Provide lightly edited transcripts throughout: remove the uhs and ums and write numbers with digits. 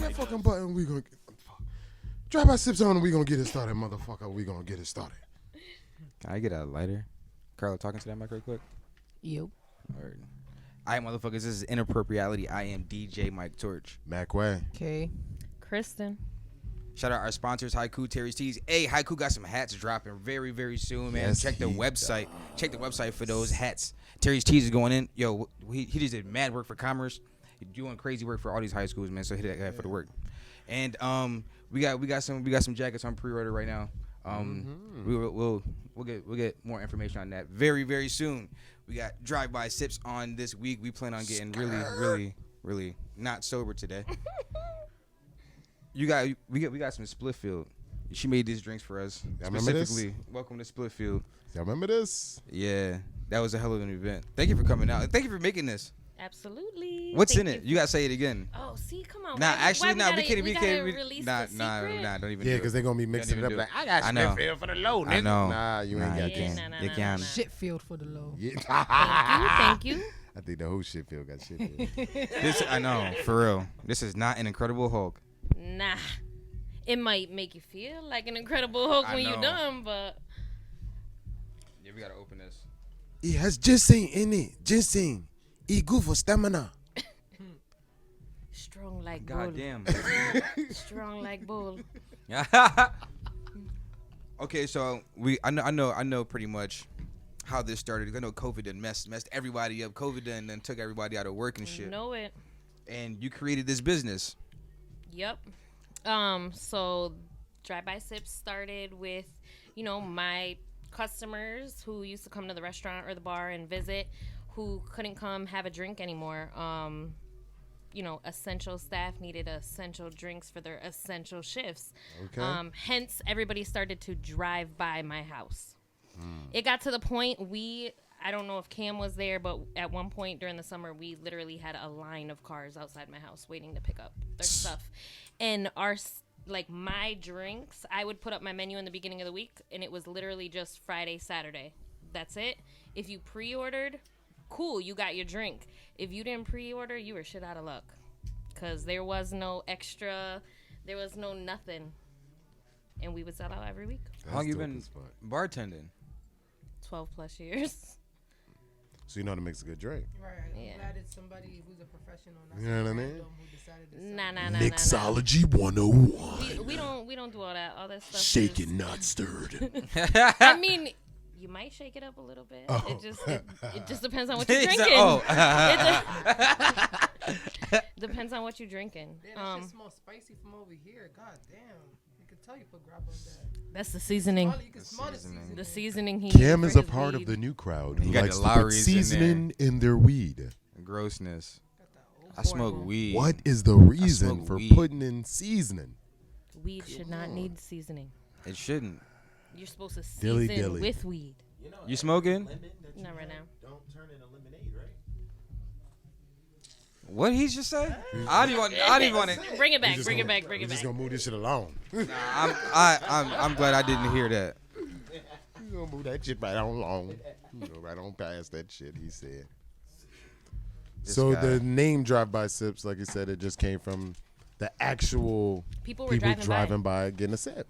that fucking button. We gonna drive by sips on and we gonna get it started, motherfucker. We gonna get it started. Can I get a lighter? Carla, talking to that mic real quick. Yo. Alright. Alright, motherfuckers. This is Inappropriality. I am DJ Mike Torch. Mac Way. Okay. Kristen. Shout out our sponsors, Haiku, Terry's Tees. Hey, Haiku got some hats dropping very, very soon, man. Yes, Check the he website. Check the website for those hats. Terry's Tees is going in. Yo, he just did mad work for commerce. He's doing crazy work for all these high schools, man. So hit that guy for the work. And we got some jackets on pre-order right now. We'll get more information on that very, very soon. We got drive-by sips on this week. We plan on getting really not sober today. We got some Splitfield. She made these drinks for us. Y'all remember this? Welcome to Splitfield. Y'all remember this? Yeah, that was a hell of an event. Thank you for coming out. Thank you for making this. Absolutely. What's in it? You gotta say it again. Oh, see, come on. Nah, we can't. Nah, Don't even. Yeah, because they're gonna be mixing it up like, I got Smithfield for the low, nigga. I know. Nah, you ain't got you that. You can't. Shitfield for the low. Yeah. Thank you. I think the whole Shitfield got Shitfield. I know, for real. This is not an Incredible Hulk. Nah. It might make you feel like an Incredible Hulk when you're done, but... Yeah, we gotta open this. It has ginseng in it. Ginseng. Eat good for stamina. Strong like bull. Goddamn. Strong like bull. Okay, so I know pretty much how this started. I know COVID done messed everybody up. COVID done took everybody out of work and shit. Know it. And you created this business. Yep. So Drive-By Sips started with, my customers who used to come to the restaurant or the bar and visit, who couldn't come have a drink anymore. Essential staff needed essential drinks for their essential shifts. Okay. Hence, everybody started to drive by my house. It got to the point I don't know if Cam was there, but at one point during the summer, we literally had a line of cars outside my house waiting to pick up their stuff. And my drinks, I would put up my menu in the beginning of the week, and it was literally just Friday, Saturday. That's it. If you pre-ordered, cool, you got your drink. If you didn't pre-order, you were shit out of luck, because there was no extra, there was no nothing, and we would sell out every week. How long you been bartending? 12 plus years. So you know how to mix a good drink. Right. Yeah. Glad it's somebody who's a professional. You know what I mean? Nah. Mixology 101. We don't do all that. All that stuff. Shaken, not stirred. I mean, you might shake it up a little bit. Oh. It just depends on what you're drinking. Depends on what you're drinking. Damn, that shit smells spicy from over here. God damn. You can tell you put grab on that. That's the seasoning. You can smell the seasoning. The seasoning he Cam used is for a his part weed. of the new crowd who You got likes the to put Lowry's in seasoning in their weed. Grossness. I smoke weed. What is the reason smoke for weed. putting in seasoning? Weed should not need seasoning. It shouldn't. You're supposed to Dilly season dilly. with weed. You smoking? Not right now. Don't turn into lemonade, right? What he just said? I don't even want to. Bring it back. just Bring it gonna- back. Bring We're it just back. gonna move this shit along. I'm glad I didn't hear that. We're gonna move that shit right on along. Right on past that shit he said. So guy. the name Drive-By Sips, like you said, it just came from the actual People were driving by getting a sip.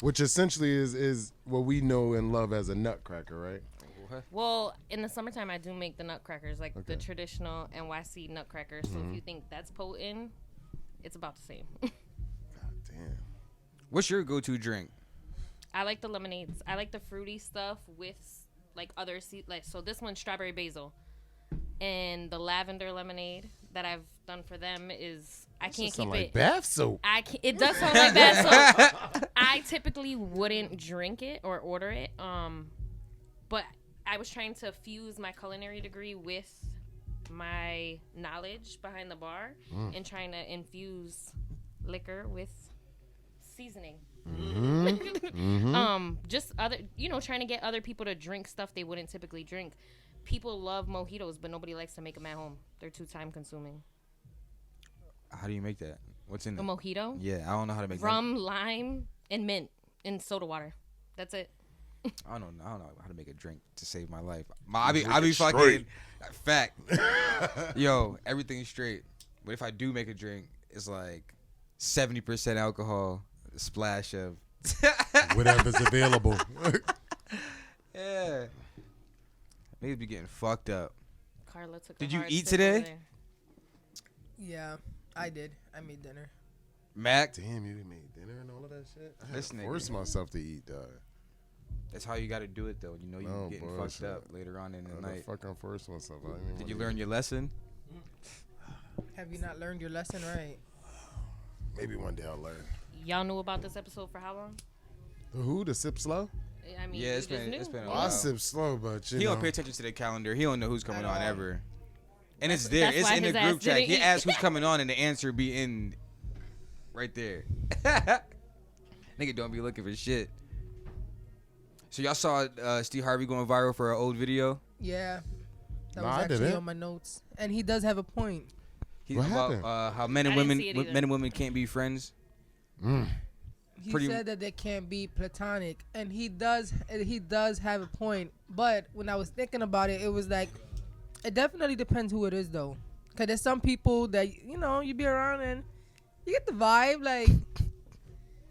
Which essentially is what we know and love as a nutcracker, right? Well, in the summertime, I do make the nutcrackers, like the Okay. traditional NYC nutcrackers. So if you think that's potent, it's about the same. God damn. What's your go-to drink? I like the lemonades. I like the fruity stuff with like other so this one's strawberry basil, and the lavender lemonade that I've done for them is I can't keep like it. bath soap. It does sound like that. So I typically wouldn't drink it or order it. But I was trying to fuse my culinary degree with my knowledge behind the bar and trying to infuse liquor with seasoning. Just other, trying to get other people to drink stuff they wouldn't typically drink. People love mojitos, but nobody likes to make them at home. They're too time consuming. How do you make that? What's in A it? mojito? Yeah, I don't know how to make Rum, lime, and mint, and soda water. That's it. I don't know how to make a drink to save my life. I be fucking fact. Yo, everything's straight. But if I do make a drink, it's like 70% alcohol, a splash of Whatever's available. yeah. Niggas be getting fucked up. Carla took. Did a you hard eat sip today? over there. Yeah, I did. I made dinner. Mac, Damn, you made dinner and all of that shit. I had This to nigga. force myself to eat, dog. that's how you got to do it though. You know you No getting bullshit. fucked up later on in the I night. fucking force myself. I didn't even Did you wanna learn eat. your lesson? Have you not learned your lesson right? Maybe one day I'll learn. Y'all knew about this episode for how long? The who? The sip slow? I mean, Yeah, you it's just been- knew. it's been a Well, while. I sip slow, but you He know. don't pay attention to the calendar. He don't know who's coming At on all. ever. And it's there. that's It's why in the his group ass chat. didn't He eat. asks who's coming on, and the answer be in right there. Nigga don't be looking for shit. So y'all saw Steve Harvey going viral for an old video? Yeah. That Nah, was I actually didn't. on my notes. And he does have a point. He's What about happened? how men and I didn't women see it either. men and women can't be friends. He Pretty- said that they can't be platonic, and he does have a point. But when I was thinking about it, it was like, it definitely depends who it is, though. Because there's some people that, you be around and you get the vibe, like,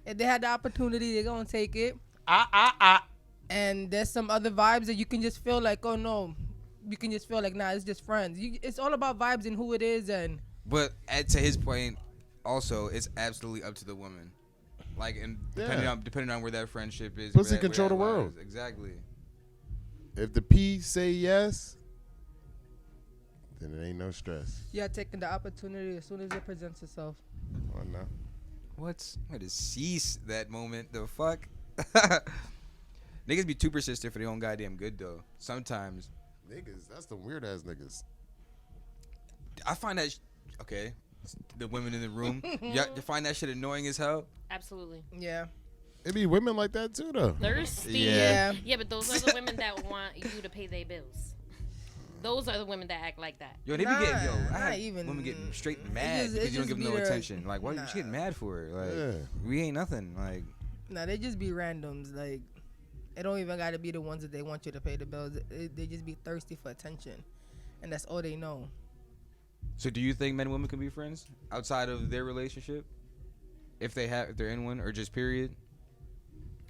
if they had the opportunity, they're going to take it. And there's some other vibes that you can just feel like, oh, no. You can just feel like, nah, it's just friends. It's all about vibes and who it is. And But to his point, also, it's absolutely up to the woman. Like, and depending on where that friendship is. Pussy where that control the lies. world. Exactly. If the P say yes, then it ain't no stress. yeah, taking the opportunity as soon as it presents itself. Why not? What is cease that moment? The fuck? Niggas be too persistent for their own goddamn good though. Sometimes Niggas, that's the weird ass niggas. I find that okay. The women in the room, you find that shit annoying as hell. Absolutely. Yeah. It be women like that too, though. Thirsty. Yeah. Yeah, but those are the women that want you to pay their bills. Those are the women that act like that. Yo, they be getting Not I had even- women getting straight it mad just- because it you don't just give them be no their- attention. Like, why you Nah. getting mad for? Like, Yeah. we ain't nothing. Like, Nah, they just be randoms. Like, it don't even got to be the ones that they want you to pay the bills. They just be thirsty for attention. And that's all they know. so do you think men and women can be friends outside of their relationship, if they're in one, or just period?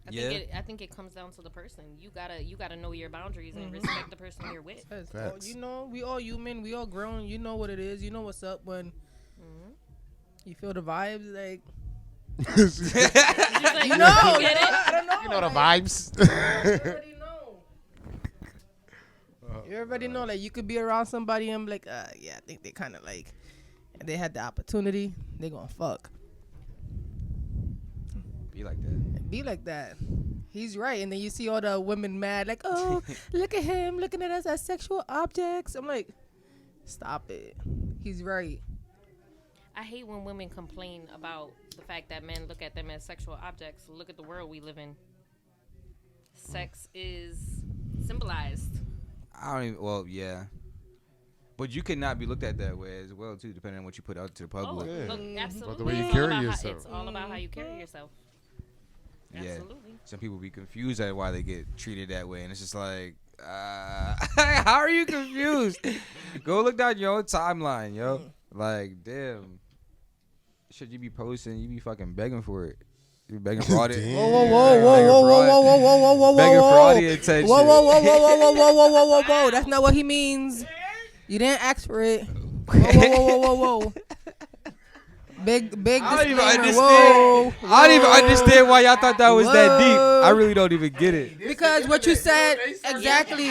I think it comes down to the person. You gotta know your boundaries and respect the person you're with. Says, Facts. we all human. We all grown. You know what it is. You know what's up when you feel the vibes. Like, She's like, you know, get it? I don't know. You know the like, vibes. You already know. You already know. Like, you could be around somebody and be like, yeah, I think they kind of like, and they had the opportunity, they gonna fuck. Be like that. Be like that. He's right. And then you see all the women mad, like, oh, look at him looking at us as sexual objects. I'm like, stop it. He's right. I hate when women complain about the fact that men look at them as sexual objects. Look at the world we live in. Sex is symbolized. I don't even. Well, yeah. But you cannot be looked at that way as well, too, depending on what you put out to the Oh, public. Yeah. look, absolutely. About the way you It's all carry about yourself. It's all about how you carry yourself. Yeah. Absolutely. Some people be confused at why they get treated that way, and it's just like, how are you confused? Go look down your own timeline, yo. Like, damn. Should you be posting? You be fucking begging for it. You begging for all the Damn. Whoa, whoa, whoa, whoa, whoa, whoa, whoa, whoa, whoa, whoa, whoa, begging for whoa. all the attention. Whoa, whoa, whoa, whoa, whoa, whoa, whoa, whoa, whoa, whoa. That's not what he means. You didn't ask for it. Whoa, whoa, whoa, whoa, whoa. Big I don't even disclaimer. understand. Whoa. I don't even understand why y'all thought that was that deep. Whoa. I really don't even get it. Because what you said, exactly.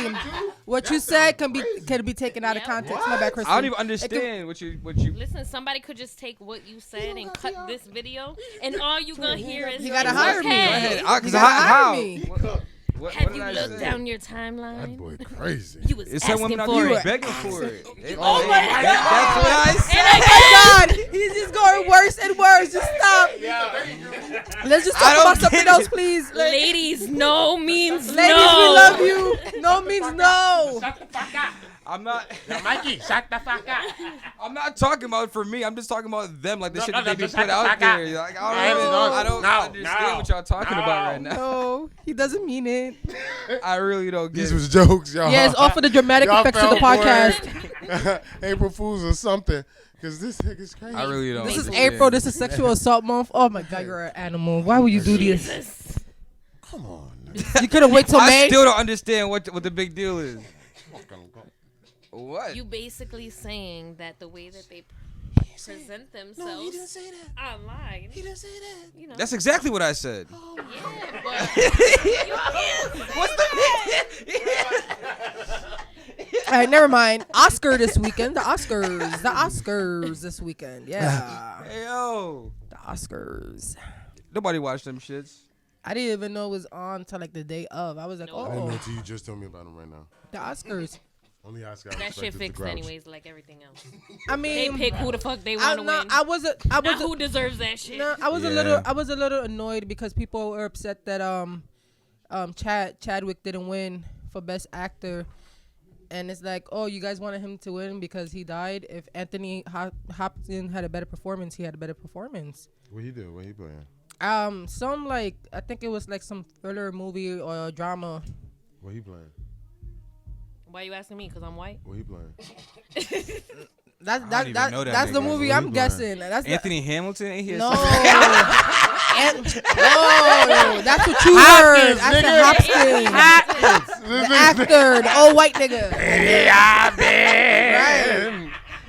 What you said can be taken out of Yep. context. My bad, Kristen. I don't even understand what you. Listen, somebody could just take what you said and cut this video, and all you gonna hear is, You gotta "It's hire me. okay." Go ahead. You 'Cause gotta how? hire me. What Have did you I looked say? down your That timeline? boy crazy. You was It's some asking women out for there it. begging for it. Oh my God. That's what I said. Oh my God, he's just going worse and worse. Just stop. Let's just I talk don't about something get else, it. please. Ladies, no means Ladies, no. we love you. No means no. I'm not. Mikey, shut the fuck up. I'm not talking about for me. I'm just talking about them, like the No, shit no, that they no, be just put shut the out fuck up. there. Like No, I don't no, understand what y'all talking no. about right now. No, he doesn't mean it. I really don't get These it. was jokes, y'all. Yeah, it's all for the dramatic Y'all effects of the fell for podcast. it. April Fools or something. Because this nigga's crazy. I really don't. This is understand. April. This is Sexual Assault Month. Oh my God, you're an animal. Why would you do this? Come on. You could have waited till I May. still don't understand what the big deal is. What? You basically saying that the way that they present themselves online. He didn't say that. You know. That's exactly what I said. Yeah, but What's the All right, never mind. Oscar this weekend. The Oscars this weekend. Yeah, Hey, yo. the Oscars. Nobody watched them shits. I didn't even know it was on till like the day of. I was like, No. I didn't know oh, until you just told me about him right now. the Oscars. Only Oscar. that shit fixed anyways, like everything else. I They mean, pick who the fuck they want to win. I was Not who deserves that shit. No, I was a little annoyed because people were upset that Chadwick didn't win for Best Actor, and it's like, oh, you guys wanted him to win because he died. If Anthony Hopkins had a better performance, he had a better performance. What he do? What he playing? Some like I think it was like some thriller movie or drama. What he playing? Why you asking me? Because I'm white. What he playing? That's don't even know that that's the nigga. movie What I'm he guessing. That's Anthony Hamilton ain't here. no. No, that's what you heard. I said Hopkins. The actor, the old white nigga. Right.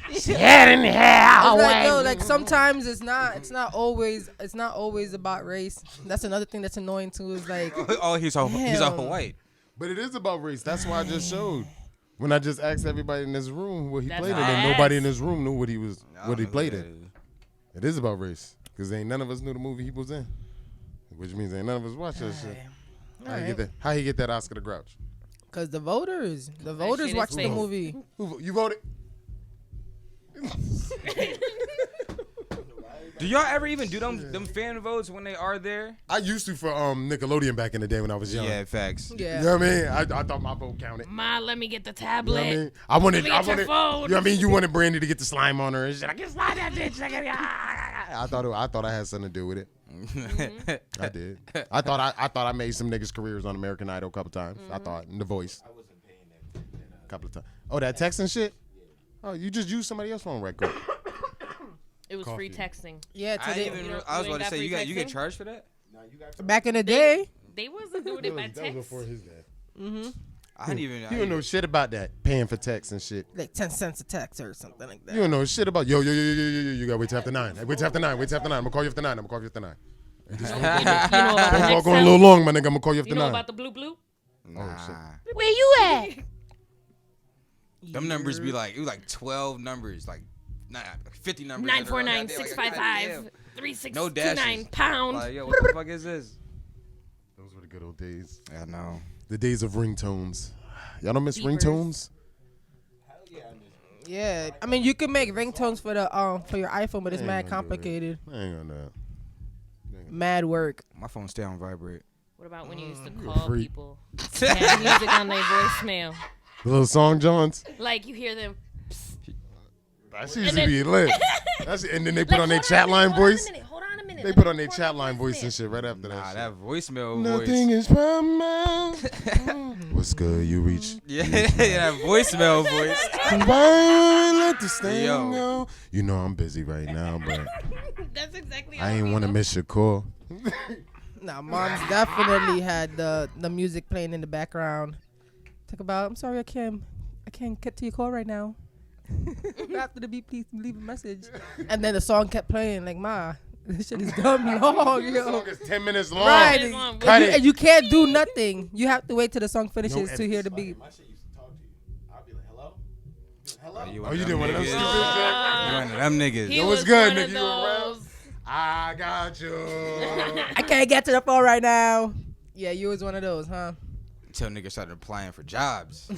It's like, yo, like sometimes it's not always about race. That's another thing that's annoying too. Is like, Oh, he's all Damn. white. But it is about race. That's why I just showed. When I just asked everybody in this room what he That's played in, why I and nobody in asked. this room knew what he I played don't know in. It is about race. Because ain't none of us knew the movie he was in. Which means ain't none of us watched that shit. How he get that Oscar to Grouch? cause the voters shit is watched the fake. movie. You voted? Do y'all ever even do them fan votes when they are there? I used to for Nickelodeon back in the day when I was young. Yeah, facts. Yeah. You know what I mean? I thought my vote counted. Ma, let me get the You know tablet. what I mean? I wanted, Let me get your you know phone. what I mean? You wanted Brandy to get the slime on her and shit. I can slide that bitch. I thought I had something to do with it. I did. I thought I made some niggas' careers on American Idol a couple times. I thought in The Voice. I wasn't paying that a couple of times. Oh, that texting shit? Oh, you just used somebody else's phone right quick. It was free texting. Yeah, I today. didn't even. You know- I was you about to ain't say got you free get texting? charged for that. Back in the day. They wasn't doing it by That was text. before his dad. I didn't even. You don't know shit about that. Paying for text and shit. Like 10 cents a text or something like that. You don't know shit about yo. You gotta wait till after 9. Wait till after 9. I'm gonna call you after 9. You know about the Phone call next going a time? little long, my nigga. I'm gonna call you after You know 9. about the blue? Oh shit. Where you at? Them numbers be like it was like 12 numbers, like 50 numbers. 949 Like, 655 goddamn. 3629 No dashes. pound. Like, yo, what the fuck is this? Those were the good old days. I know. The days of ringtones. Y'all don't miss Beepers. ringtones? Yeah, I mean you can make ringtones for the for your iPhone, but it's I ain't mad gonna do it. complicated. I ain't gonna do it. Mad work. My phone stay on vibrate. What about when you used to a call freak. people? Have music on their voicemail. The little song, Johns. Like you hear them. That shit used to be lit. And then they put on their chat line voice. Hold on a minute. They put on their chat line voice and shit right after Nah, that. that voicemail Nothing voice. is promised. What's good? You reach. Yeah, that voicemail voice. Combine, let the thing Yo. go. You know I'm busy right now, but That's exactly. I ain't want to miss your call. Nah, mom's definitely had the music playing in the background. Talk about, I'm sorry, I can't get to your call right now. After the beep, please leave a message. And then the song kept playing, like, Ma, this shit is dumb long, The yo. song is 10 minutes long. Right. It's long. Cut it. And you can't do nothing. You have to wait till the song finishes No to hear edits. the beep. My shit used to talk to you. I'd be like, hello? Hello? Oh, you did one of them niggas. stupid You one of them niggas. He Yo, was what's good, one nigga? of You around? those. I got you. I can't get to the phone right now. Yeah, you was one of those, huh? Until niggas started applying for jobs.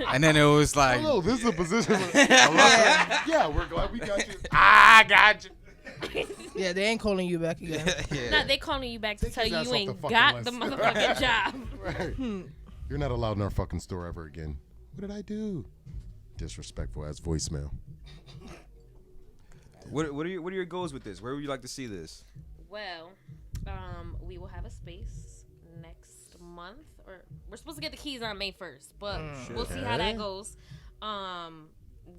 And then it was like, Hello, this is a position. Yeah, we're glad we got you. I got you. Yeah, they ain't calling you back again. yeah. Nah, they calling you back to Take tell his you ass you off ain't the fucking got list. the motherfucking job. Right. You're not allowed in our fucking store ever again. What did I do? Disrespectful as voicemail. What are your goals with this? Where would you like to see this? Well, we will have a space next month, or we're supposed to get the keys on May 1st, but we'll see how that goes.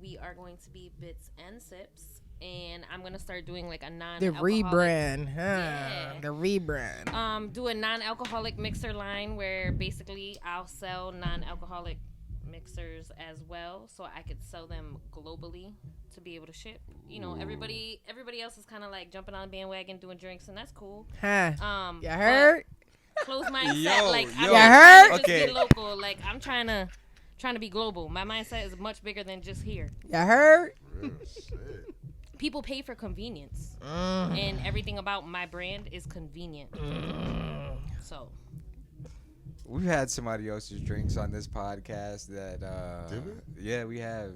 we are going to be Bits and Sips, and I'm gonna start doing like a The non-alcoholic. rebrand, huh? Yeah. The rebrand. Do a non-alcoholic mixer line where basically I'll sell non-alcoholic mixers as well, so I could sell them globally to be able to ship. You know, everybody else is kind of like jumping on the bandwagon doing drinks, and that's cool. Huh? but You heard? Close mindset. Yo, like yo. I'm You not heard? trying to just Okay. get local. Like I'm trying to be global. My mindset is much bigger than just here. You heard? People pay for convenience, and everything about my brand is convenient. So We've had somebody else's drinks on this podcast that Did we? Yeah, we have.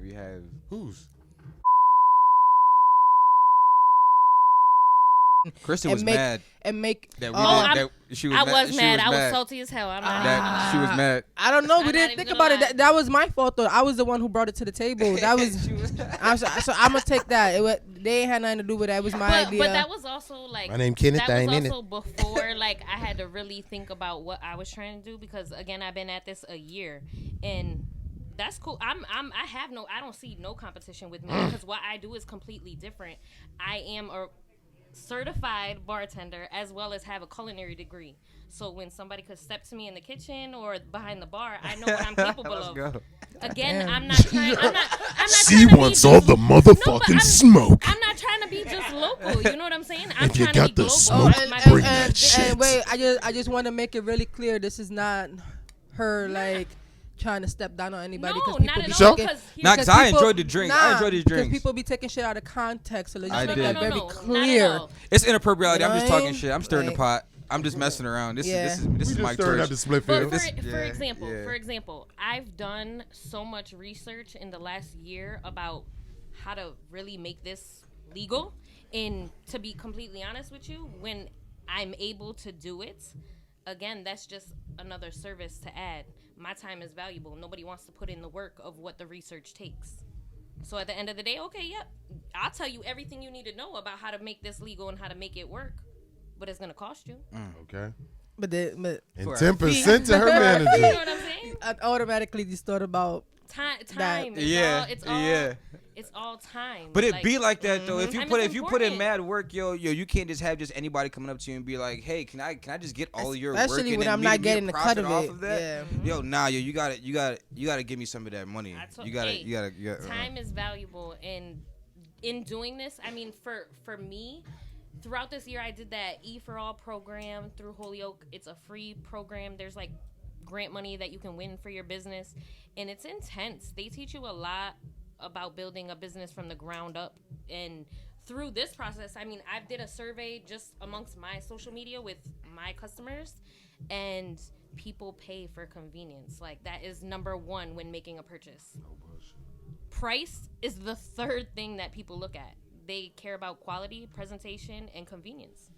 We have. Who's? Kristen And was make- mad And make. that we I'm- that she was I mad. was she mad. I was mad salty as hell. I'm not. that she was mad. I don't know. I'm We not didn't even think gonna about it. lie. That was my fault though. I was the one who brought it to the table. That was. So I'm gonna take that. They ain't had nothing to do with that. It was my idea. But that was also like My name Kenneth, That I ain't was in it. also before like I had to really think about what I was trying to do, because again I've been at this a year, and that's cool. I don't see no competition with me because what I do is completely different. I am a certified bartender as well as have a culinary degree. So when somebody could step to me in the kitchen or behind the bar, I know what I'm capable Let's of. go. Again, Damn. I'm not trying. I'm not She trying to wants be all just- the No, but motherfucking smoke. I'm not trying to be just local. You know what I'm saying? I'm If you trying to got be the global. smoke, My bring business that is shit. big. And wait, I just want to make it really clear. This is not her like trying to step down on anybody. No, 'cause not people at be all. So? taking- Because Nah, here's 'cause I people- enjoyed the drinks. I enjoyed these because drinks. people be taking shit out of context, so let's I just make did. that no, very not at clear. all. It's inappropriality. You know I'm just what I talking mean? shit. I'm stirring the Like- pot. I'm just messing around. This Yeah. is We this is just my stirred up torch. the split But field. for yeah. example, I've done so much research in the last year about how to really make this legal. And to be completely honest with you, when I'm able to do it, again, that's just another service to add. My time is valuable. Nobody wants to put in the work of what the research takes. So at the end of the day, okay, yep, I'll tell you everything you need to know about how to make this legal and how to make it work. But it's going to cost you. Okay. But And For 10% to her You know manager. what I'm saying? I automatically just thought about Time. Yeah, It's all, yeah. It's all time. But it be like that though. If you Time put is if you put in important. mad work, yo, you can't just have just anybody coming up to you and be like, hey, can I just get all of your work especially and when then I'm me not to be a getting the cut profit of off it. of that? Yeah. Yo, nah, yo, you gotta give me some of that money. You gotta. Time is valuable, and in doing this, I mean, for me, throughout this year, I did that E for All program through Holyoke. It's a free program. There's like grant money that you can win for your business, and it's intense. They teach you a lot about building a business from the ground up, and through this process, I mean, I did a survey just amongst my social media with my customers, and people pay for convenience. Like, that is number one when making a purchase. Price is the third thing that people look at. They care about quality, presentation, and convenience.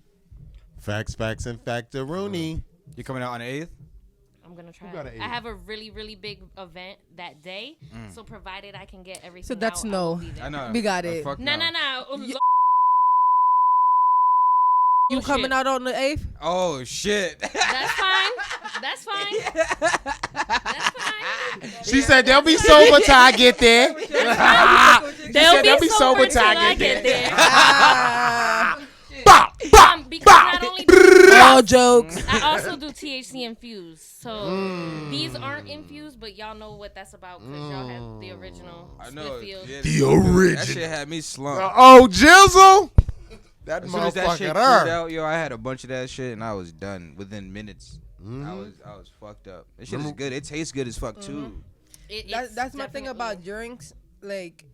Facts, and factoroonie. You coming out on the 8th? I'm gonna try. got an I eight? have a really, really big event that day, so provided I can get everything. So that's out, I no. will be there. I know. We got it. Fuck No. You Bullshit. coming out on the 8th? Oh shit. That's fine. That's fine. That's fine. She said they'll be sober till I get there. They'll be sober till I get there. Bop, bop, Because bop. not only do All jokes. I also do THC infused. So these aren't infused, but y'all know what that's about because y'all have the original I know. Smithfield. Yeah, The That original. shit had me slumped. Oh, Jizzle. That As soon as that shit motherfucker cleared there. out, yo, I had a bunch of that shit and I was done within minutes. I was fucked up. This shit is good. It tastes good as fuck too. That's my thing definitely- about drinks. Like,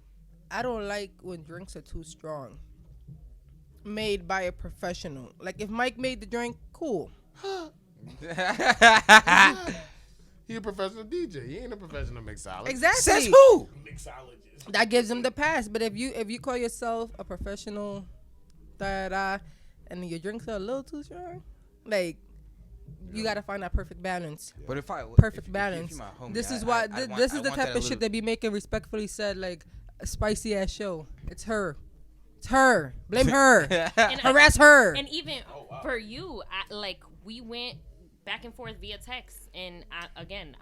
I don't like when drinks are too strong. Made by a professional. Like, if Mike made the drink, cool. He a professional DJ. He ain't a professional mixologist. Exactly. Says who? Mixologist. That gives him the pass. But if you call yourself a professional, and your drinks are a little too strong, like, you gotta find that perfect balance. But if I Perfect if balance. you my homie, This is I- why. I want- This I is the want type that of a shit little- they be making. Respectfully said, like a spicy ass show. It's her. It's her. Blame her. And Harass her. And even for you, we went back and forth via text. And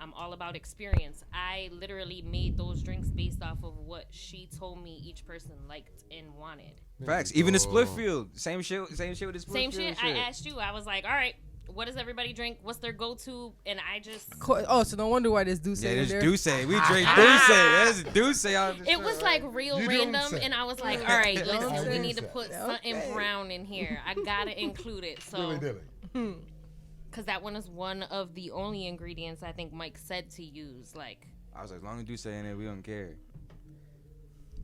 I'm all about experience. I literally made those drinks based off of what she told me each person liked and wanted. Facts. Even the split field, same shit. Same shit with the split Same field. shit. I asked you. I was like, all right, what does everybody drink? What's their go-to? And I just. Oh, so no wonder why there's Douce Yeah, in there's there. Douce. We drink Douce. There's Douce on the It show, was right? like real You random, don't say. and I was like, all right, Don't listen, we say. need to put something brown in here. I gotta include it. So, because that one is one of the only ingredients I think Mike said to use. Like, I was like, as long as Douce in it, we don't care.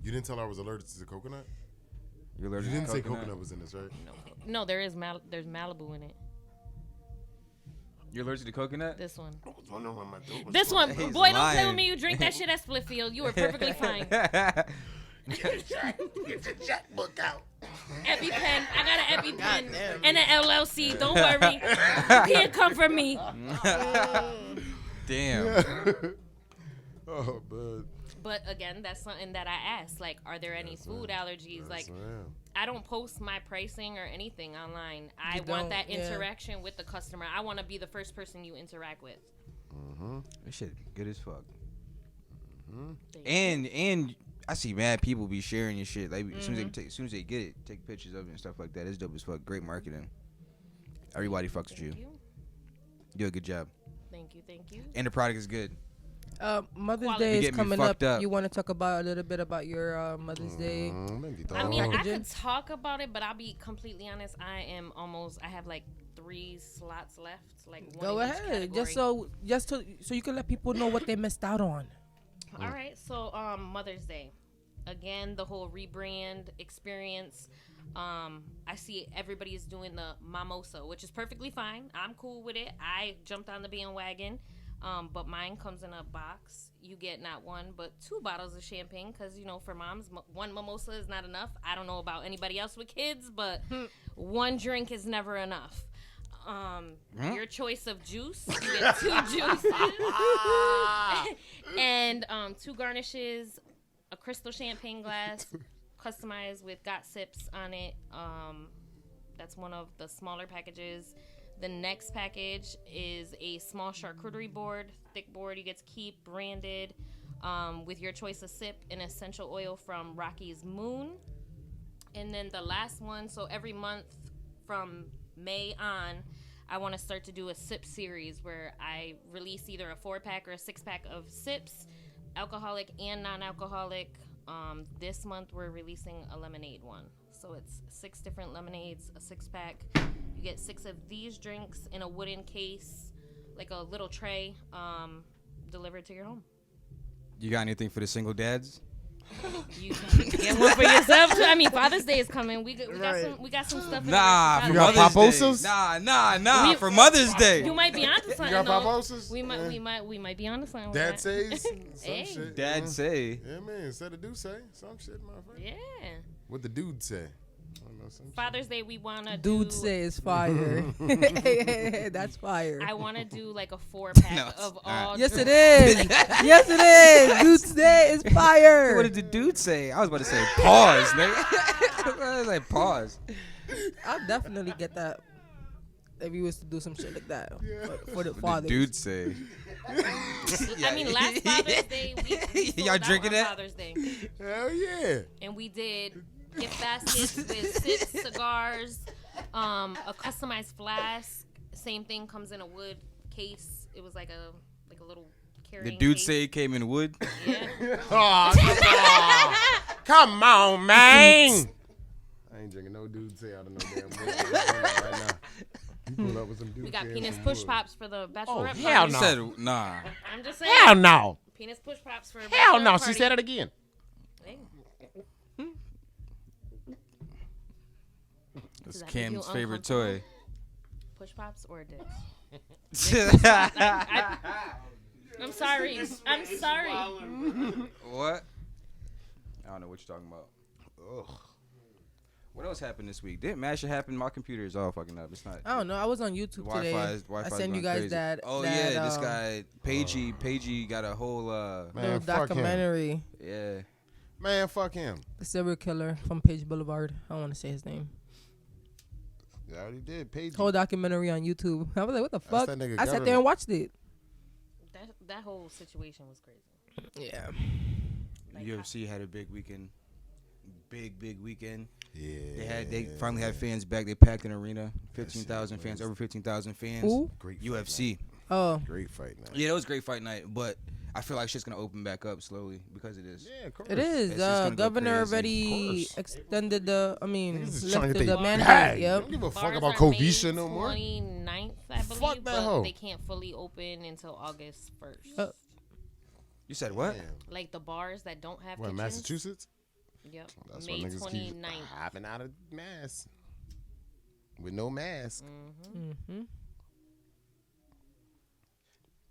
You didn't tell her I was allergic to coconut? You're You allergic didn't to say coconut was in this, right? no, there's Malibu in it. You're allergic to coconut? This one. I was wondering why my throat was This so- one, He's boy, don't play lying. with me. You drink that shit at Splitfield. You were perfectly fine. Get your checkbook out. EpiPen. I got an EpiPen and an LLC. Don't worry. You can't come for me. Damn. Oh, bud. But again, that's something that I asked. Like, are there any food allergies? Like, I don't post my pricing or anything online. I want that interaction with the customer. I want to be the first person you interact with. This shit good as fuck. And I see mad people be sharing your shit. Like as soon as they get it, take pictures of it and stuff like that. It's dope as fuck. Great marketing. Everybody fucks with you. Thank you. You do a good job. Thank you. Thank you. And the product is good. Mother's Quality. Day You is get me coming fucked up. up. You want to talk about a little bit about your Mother's Day? I mean, I packaging? could talk about it, but I'll be completely honest. I have like 3 slots left. Like one Go in each ahead, category. so you can let people know what they missed out on. All right, so Mother's Day, again, the whole rebrand experience. I see everybody is doing the mimosa, which is perfectly fine. I'm cool with it. I jumped on the bandwagon, but mine comes in a box. You get not 1 but 2 bottles of champagne because for moms, 1 mimosa is not enough. I don't know about anybody else with kids, but 1 drink is never enough. Your choice of juice. You get 2 juices and 2 garnishes, a crystal champagne glass, customized with got sips on it. That's one of the smaller packages. The next package is a small charcuterie board, thick board you get to keep, branded with your choice of sip and essential oil from Rocky's Moon. And then the last one, so every month from May on, I want to start to do a sip series where I release either a 4-pack or a 6-pack of sips, alcoholic and non-alcoholic. This month we're releasing a lemonade one. So it's 6 different lemonades, a 6-pack. You get 6 of these drinks in a wooden case, like a little tray, delivered to your home. You got anything for the single dads? You can get one for yourself too. I mean, Father's Day is coming. We got some stuff. Nah, in for You got Mother's Day. Paposas? Nah. For Mother's Day. You might be onto something. You got though. Paposas? We might be onto something. Dad with that. says some Hey. shit. Dad say. Yeah, man. Instead of do say some shit, motherfucker. Yeah. What the dude say? I don't know, some shit. Father's Day, we wanna Dude do. says fire. That's fire. I wanna do like a 4-pack No, it's of not. all. Yes, drinks. it is. Yes, it is. Dude says fire. What did the dude say? I was about to say pause, nigga. I was like pause. I'll definitely get that if you was to do some shit like that for the What fathers. did the dude say? I mean, last Father's Day, we sold Y'all out drinking on that? Father's Day, Hell yeah. and we did gift baskets with sips, cigars, a customized flask. Same thing comes in a wood case. It was like a little carrying. The dude case. say it came in wood. Yeah. Oh, come on, man. I ain't drinking no dude say out of no damn wood right now. You pull up with some dude We got say penis some push wood. pops for the bachelorette hell party. no. He said nah. I'm just saying. Hell no. Penis push pops for a Hell bachelorette no. party. She said it again. Hey. That's Does that make Cam's you favorite uncomfortable? toy. Push pops or dicks? I'm sorry. I'm sorry. What? I don't know what you're talking about. Ugh. What else happened this week? Didn't Masha happen? My computer is all fucking up. It's not. I don't know. I was on YouTube today. Wi-Fi I sent you guys crazy. that. Oh that, yeah, this guy Pagey got a whole little Man, fuck him. documentary. yeah. Man, fuck him. The serial killer from Page Boulevard. I don't want to say his name. I already did. Paid you. Whole documentary on YouTube. I was like, what the fuck? that nigga I sat there government. and watched it. That whole situation was crazy. Yeah. Like, UFC had a big weekend. Big weekend. Yeah. They finally had fans back. They packed an arena. 15,000 fans. Over 15,000 fans. Who? Great fight UFC. night. Oh. Great fight night. Yeah, it was a great fight night, but I feel like shit's gonna open back up slowly because of this. Yeah, of course. It is. It's just gonna go Governor crazy. already Of course. extended the. I mean, Niggas is trying to lifted get the their mandate. bag. Yep. Don't give a fuck bars about are Covisha May no more. 29th, I believe, Fuck that but hoe. they can't fully open until August 1st. You said what? Damn. Like the bars that don't have What, kitchens. Massachusetts? Yep. That's May why niggas keep 29th. hopping out of mask. With no mask. Mm-hmm.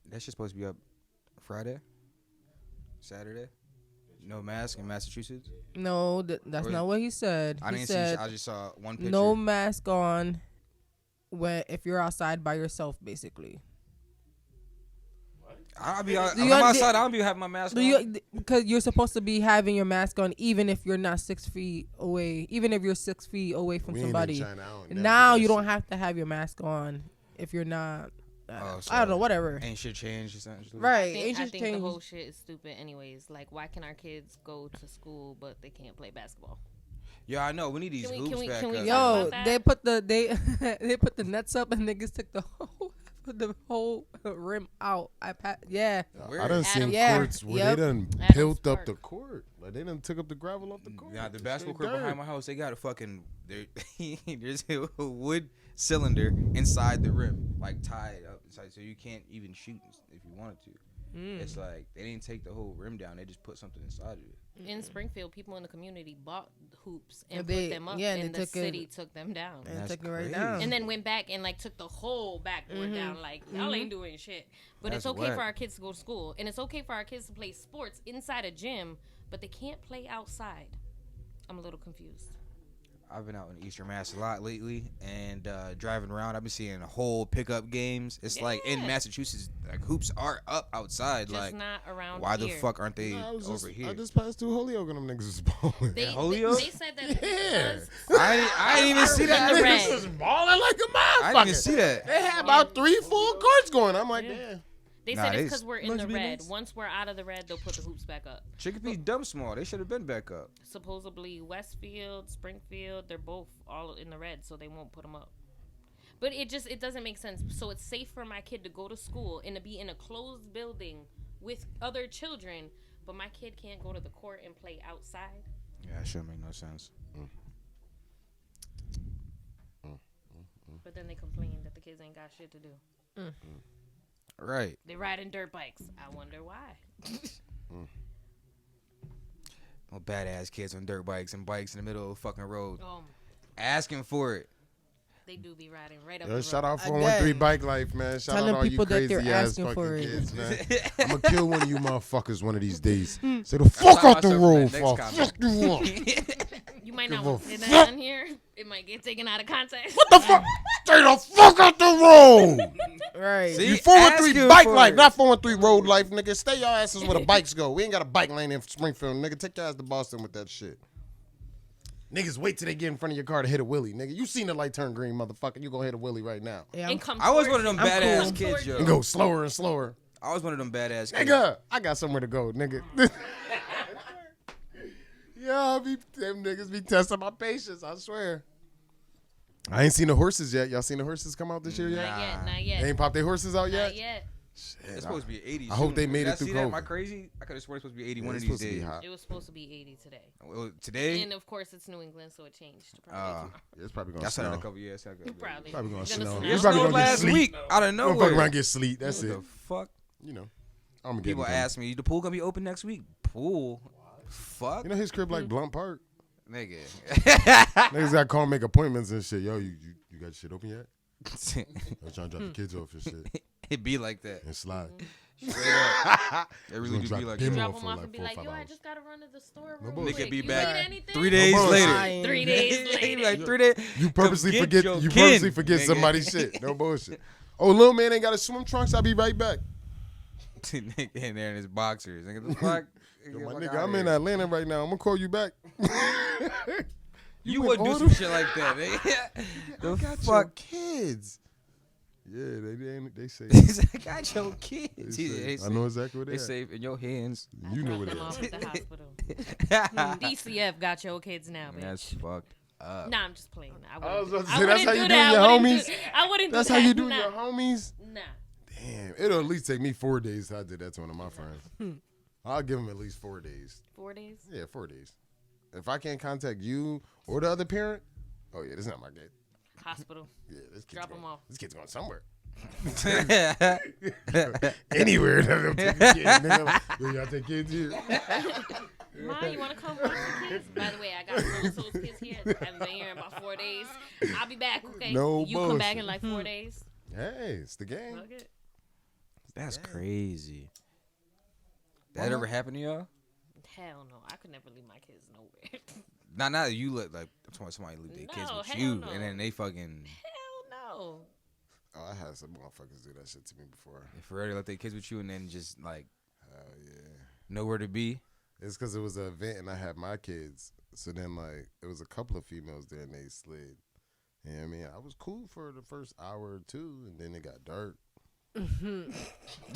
That shit's supposed to be up Friday, Saturday. No mask in Massachusetts. No, that's Or- not what he said. I He didn't said see. I just saw one picture. no mask on if you're outside by yourself, basically. I'll be out. Do I'm you- outside. I'll be having my mask on. Because you're supposed to be having your mask on even if you're not 6 feet away, even if you're 6 feet away from We ain't in somebody. China. I don't never Now do you that don't shit. have to have your mask on if you're not. Oh, I don't know, whatever. Ain't shit changed essentially. Right. I think, Ain't I just think the changed. whole shit is stupid anyways. Like, why can our kids go to school but they can't play basketball? Yeah, I know. We need these Can we- hoops can we- back can we up. talk Yo, about that? they put the they put the nets up and niggas took the whole rim out. Yeah. Where? I done seen Yeah. courts where Yep. they done Adams built up Park. the court. Like they done took up the gravel off the court. Now the Straight basketball court dirt. behind my house, they got a fucking there's a wood cylinder inside the rim, like tied up inside, so you can't even shoot if you wanted to. It's like they didn't take the whole rim down; they just put something inside of it. In Springfield, people in the community bought hoops and And put they- them up, yeah, and and they the took it- city took them down. And That's took it right crazy. down. And then went back and like took the whole backboard down. Like y'all ain't doing shit. But That's it's okay whack. for our kids to go to school, and it's okay for our kids to play sports inside a gym, but they can't play outside. I'm a little confused. I've been out in Eastern Mass a lot lately, and driving around, I've been seeing whole pickup games. It's like in Yeah. Massachusetts, like hoops are up outside. Just like, not around why here. the fuck aren't they Nah, over here? I just passed through Holyoke and them niggas was balling. They Holyoke? said that Yeah. because I didn't even see that. in the Niggas red. was balling like a motherfucker. I didn't even see that. They had about 3 full courts going. I'm like, Yeah. damn. They Nah, said they it's because we're in must the be red. nice. Once we're out of the red, they'll put the hoops back up. Chickpea's dumb small. They should have been back up. Supposedly Westfield, Springfield, they're both all in the red, so they won't put them up. But it doesn't make sense. So it's safe for my kid to go to school and to be in a closed building with other children, but my kid can't go to the court and play outside. Yeah, that shouldn't make no sense. But then they complain that the kids ain't got shit to do. Right. They riding dirt bikes. I wonder why. Well, badass kids on dirt bikes and bikes in the middle of the fucking road, Oh, asking for it. they do be riding right up Yo, the shout road. out 413 Again, Bike Life, man. Shout telling out all you people that crazy they're ass asking fucking for it. kids, man. I'm gonna kill one of you motherfuckers one of these days. Hmm. Say the fuck Stop out the myself road, from that fuck. next Fuck you up. You might Give not a want to say fuck. that on here. It might get taken out of context. What the fuck? Stay the fuck out the road. Right. See? You 413 asking Bike for Life, it. not 413 Road Life, nigga. Stay your asses where the bikes go. We ain't got a bike lane in Springfield, nigga. Take your ass to Boston with that shit. Niggas wait till they get in front of your car to hit a wheelie, nigga. You seen the light turn green, motherfucker. You gonna hit a wheelie right now. Yeah, And come I was towards one of them you. I'm badass cool. kids, yo. And go slower and slower. I was one of them badass kids. Nigga, I got somewhere to go, nigga. Them niggas be testing my patience, I swear. I ain't seen the horses yet. Y'all seen the horses come out this year yet? Not yet, not They yet. ain't popped their horses out yet? Not yet. Shit, It's supposed to be 80. I hope soon. they made Did it I through see that? Am I COVID. crazy? I could have sworn it's supposed to be 80 Yeah, one of it's these supposed to be days. hot. It was supposed to be 80 today. Well, today, And of course, it's New England, so it changed. to probably tomorrow. It's probably gonna I said it in snow. a couple years. Probably. Probably gonna It's snow. snow. You It probably snowed gonna get last sleet. week out of Motherfucker nowhere. around get sleet. That's What it. the fuck? You know, I'm gonna get People ask me, the pool gonna be open next week? Pool? Fuck? You know his crib like Blunt Park. Nigga. Niggas got to call and make appointments and shit. Yo, you got shit open yet? I'm trying to drop the kids off and shit It be like that. and slide. Straight up. It really gonna do drop be like them that. Drop off them for off like and be 4 or like, 5 yo, I hours. just gotta run to the store No real bullshit. quick. Nigga be You back need anything? 3 days bullshit. later. Lying. 3 days He be later. like 3 days. You purposely Come forget. get You your purposely kin, forget nigga. somebody's shit. No bullshit. Oh, little man ain't got his swim trunks. I'll be right back. Nigga in there in his boxers. Nigga, the fuck? Yo, my Fuck nigga, outta I'm in here. Atlanta right now. I'm gonna call you back. You went would do all some the- shit like that, man. The I got your fuck? kids. Yeah, they say. I got your kids. They say I know exactly what They they say in your hands. You know Drop what it them off is. at the hospital. DCF got your kids now, bitch. That's fucked up. Nah, I'm just playing. I was about to I say, that's wouldn't how do you do that. your I wouldn't homies? I wouldn't That's do how that. you do Nah. your homies? Nah. Damn, it'll at least take me 4 days till I did that to one of my friends. I'll give them at least 4 days. 4 days? Yeah, 4 days. If I can't contact you or the other parent, oh yeah, this is not my kid. Hospital. Yeah, this kid's Drop going, them off. This kid's going somewhere. Anywhere that I'm taking kids, nigga. Like, yo, y'all take kids here. Ma, you want to come watch the kids? By the way, I got so-and-so's kids here. I haven't been here in about 4 days. I'll be back, okay? No You come back bullshit. in like 4 days. Hey, it's the game. Okay. That's crazy. That ever happened to y'all? Hell no. I could never leave my kids nowhere. Not that you look like somebody leave their kids No, with hell you, no. and then they fucking Hell no. Oh, I had some motherfuckers do that shit to me before. for real, they left their kids with you, and then just like Hell yeah. nowhere to be. It's because it was an event and I had my kids. So then, like, it was a couple of females there and they slid. You know what I mean? I was cool for the first hour or two and then it got dark.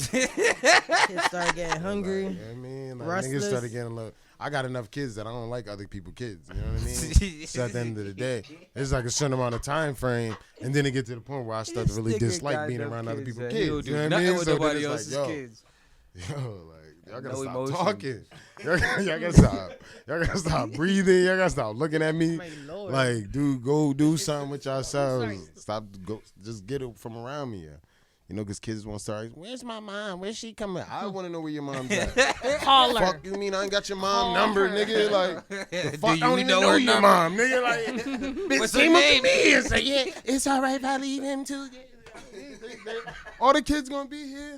Kids start getting hungry. Like, you know what I mean? Like, Restless. niggas started getting a little. I got enough kids that I don't like other people's kids. You know what I mean? So at the end of the day, it's like a certain amount of time frame. And then it get to the point where I start to really dislike being around other people's kids. You know what I mean? with So then nobody it's else's like, kids. Yo, like, y'all gotta No stop emotion. talking. Y'all gotta stop. Y'all gotta stop breathing. Y'all gotta stop looking at me. My Lord. Like, dude, go do something with yourselves. Stop, go, just get it from around me. Yeah. You know, because kids want to start, where's my mom? Where's she coming? I want to know where your mom's at. Call her. Fuck you mean I ain't got your mom number, nigga? Like, the fuck, I you don't even know know her your number? mom, nigga. Like, bitch What's her came up to name? me and said, yeah, it's all right if I leave him too. All the kids gonna be here.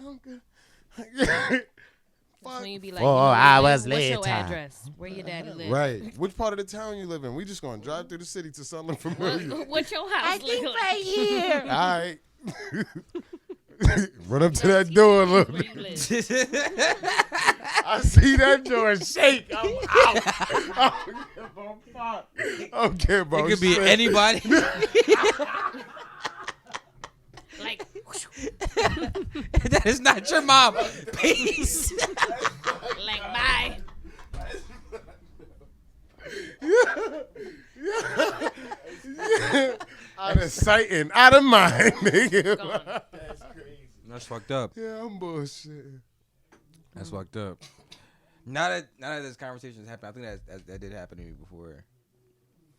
So you be like, Oh, you know, hours what's your later. address? Where your daddy live? Right. Which part of the town you live in? We just gonna drive through the city to something familiar. What's your house look like? here. All right. Run up to that door a little Where bit. you live? I see that door shake. I'm out. I don't give a fuck. I don't care about It could be shit. anybody. Like, That is not your mom. Peace. like, bye. Out of sight and out of mind, nigga. Gone. That's fucked up. Yeah, I'm bullshit. That's fucked up. Now that this conversation has happened, I think that did happen to me before.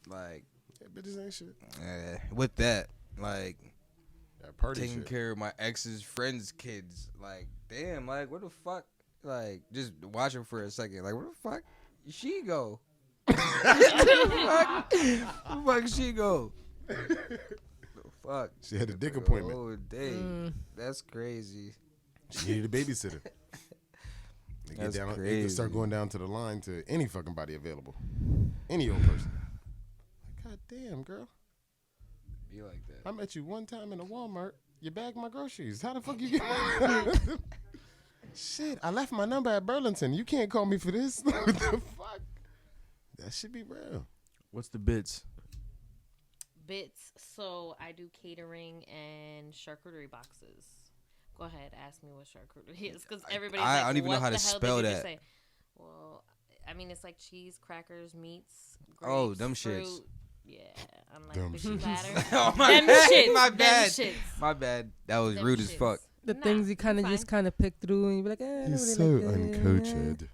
Like, Yeah, bitches ain't shit. with that, like That party taking shit. care of my ex's friends' kids. Like, damn, like where the fuck? Like, just watching for a second. Like, where the fuck she go? Where the fuck she go? The fuck? She had a dick appointment. Oh, day. That's crazy. She needed a babysitter. They That's They can crazy. start going down to the line to any fucking body available. Any old person. God damn, girl. Be like that. I met you one time in a Walmart. You bagged my groceries. How the fuck you get Shit, I left my number at Burlington. You can't call me for this. What the fuck? That should be real. What's the bits? Bits. So I do catering and charcuterie boxes. Go ahead, ask me what charcuterie is, because everybody's I like, don't even know what how the to hell spell did you just that. say? Well, I mean, it's like cheese, crackers, meats, Oh, grapes, them fruit. shits. Yeah, I'm like Dumb fishy shits. platter. Oh, my Them bad. shits. My them bad. shits. My bad. That was Them rude as shits. fuck. The Nah, things you kind of fine. just kind of pick through and you be like, eh, He's nobody so like that. uncultured.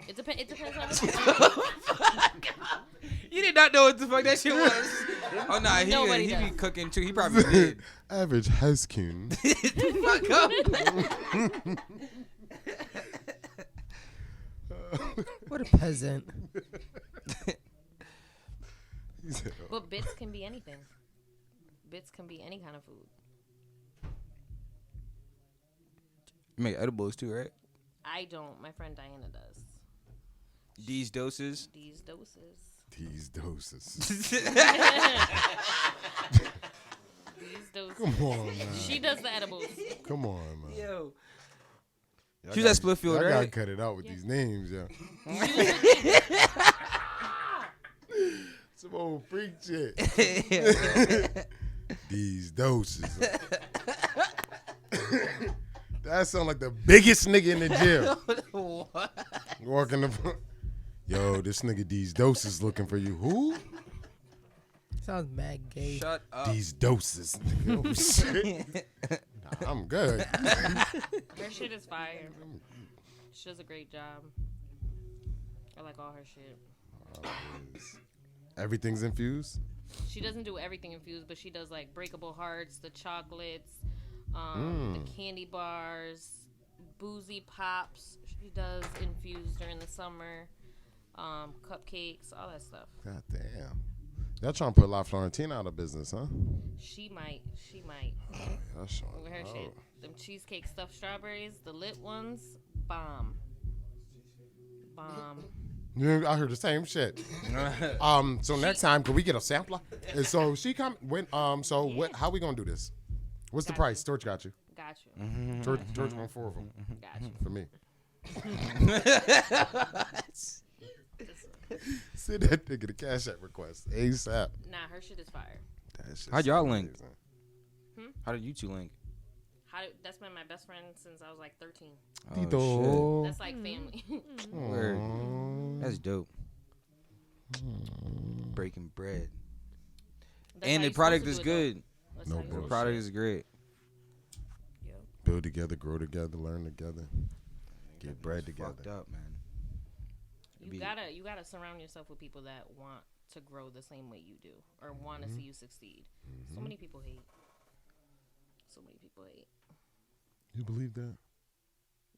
It depends on the You did not know what the fuck that shit was. Oh nah, Nobody he be does. cooking too. He probably did. Average house coon. Fuck up. What a peasant. He said, oh, But bits can be anything. Bits can be any kind of food. You make edibles too, right? I don't. My friend Diana does. These doses. These doses. These doses. These doses. Come on, man. She does the edibles. Come on, man. Yo. Y'all She was at gotta- Splitfield, y'all gotta right? cut it out with these names, yeah. Some old freak shit. These doses. That sound like the biggest nigga in the gym. What? Walking the front. Yo, this nigga these doses looking for you. Who? Sounds mad gay. Shut up. These doses. Nigga. Oh, shit. Nah, I'm good. Her shit is fire. She does a great job. I like all her shit. Everything's infused? She doesn't do everything infused, but she does like breakable hearts, the chocolates, the candy bars, boozy pops. She does infused during the summer, cupcakes, all that stuff. God damn. Y'all trying to put La Florentina out of business, huh? She might. Y'all showing With her out. shit. Them cheesecake stuffed strawberries, the lit ones, bomb. Yeah, I heard the same shit. So next time, can we get a sampler? And so she come when so what? How we gonna do this? What's the Got price? you. Torch got you. Got you. Torch want 4 of them Got you. for me. Send that nigga the Cash App request ASAP. Nah, her shit is fire. That shit's How'd y'all link? amazing. How did you two link? That's been my best friend since I was like 13. Tito. That's like family. Word. That's dope. Breaking bread. That's And how the you product supposed is to do it, good. though. That's No how you The bullshit. product is great. Yep. Build together, grow together, learn together, get bread together. Fucked up, man. You gotta surround yourself with people that want to grow the same way you do or want to see you succeed. So many people hate. You believe that?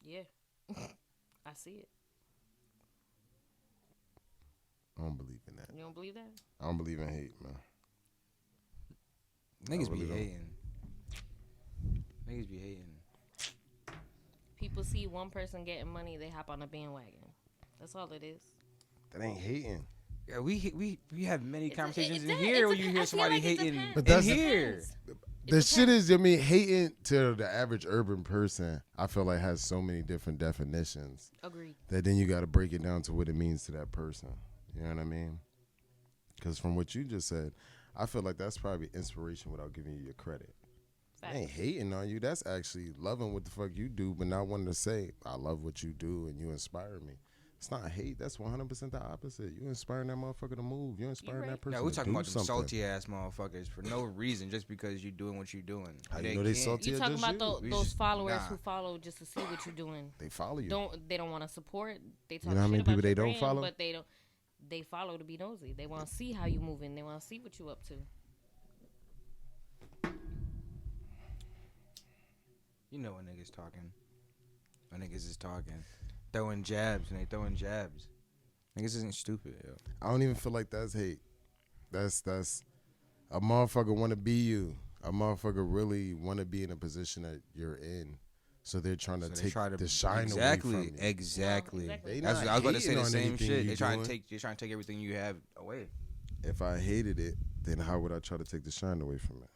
Yeah. I see it. I don't believe in that. You don't believe that? I don't believe in hate, man. Niggas really be don't. hating. Niggas be hating. People see one person getting money, they hop on a bandwagon. That's all it is. That ain't hating. Yeah, we have many It's a- conversations it- in it- here it's where a- you I hear feel somebody like it hating depends. But in that's- here. Depends. The shit is, I mean, hating to the average urban person, I feel like has so many different definitions Agreed. that then you got to break it down to what it means to that person. You know what I mean? Because from what you just said, I feel like that's probably inspiration without giving you your credit. I ain't hating on you. That's actually loving what the fuck you do, but not wanting to say, I love what you do and you inspire me. It's not hate. That's 100% the opposite. You inspiring that motherfucker to move. You inspiring right. that person Yeah, we're to talking do about them something. salty ass motherfuckers for no reason, just because you're doing what you're doing. How you know they can't. salty? You Yeah, talking just about you. We those just- followers nah. who follow just to see what you're doing. They follow you. They don't want to support. They talk You know how shit many about people your they don't brand, follow? but they follow to be nosy. They want to see how you moving. They want to see what you up to. You know when niggas talking. When niggas is talking. Throwing jabs and they throwing jabs. Niggas isn't stupid, yo. I don't even feel like that's hate. That's a motherfucker want to be you. A motherfucker really want to be in a position that you're in. So they're trying to So they take try to the shine exactly, away from you. exactly. No, exactly. They That's not what I was about to say. hating The on same anything shit. you They trying doing. to take everything you have away. If I hated it, then how would I try to take the shine away from it?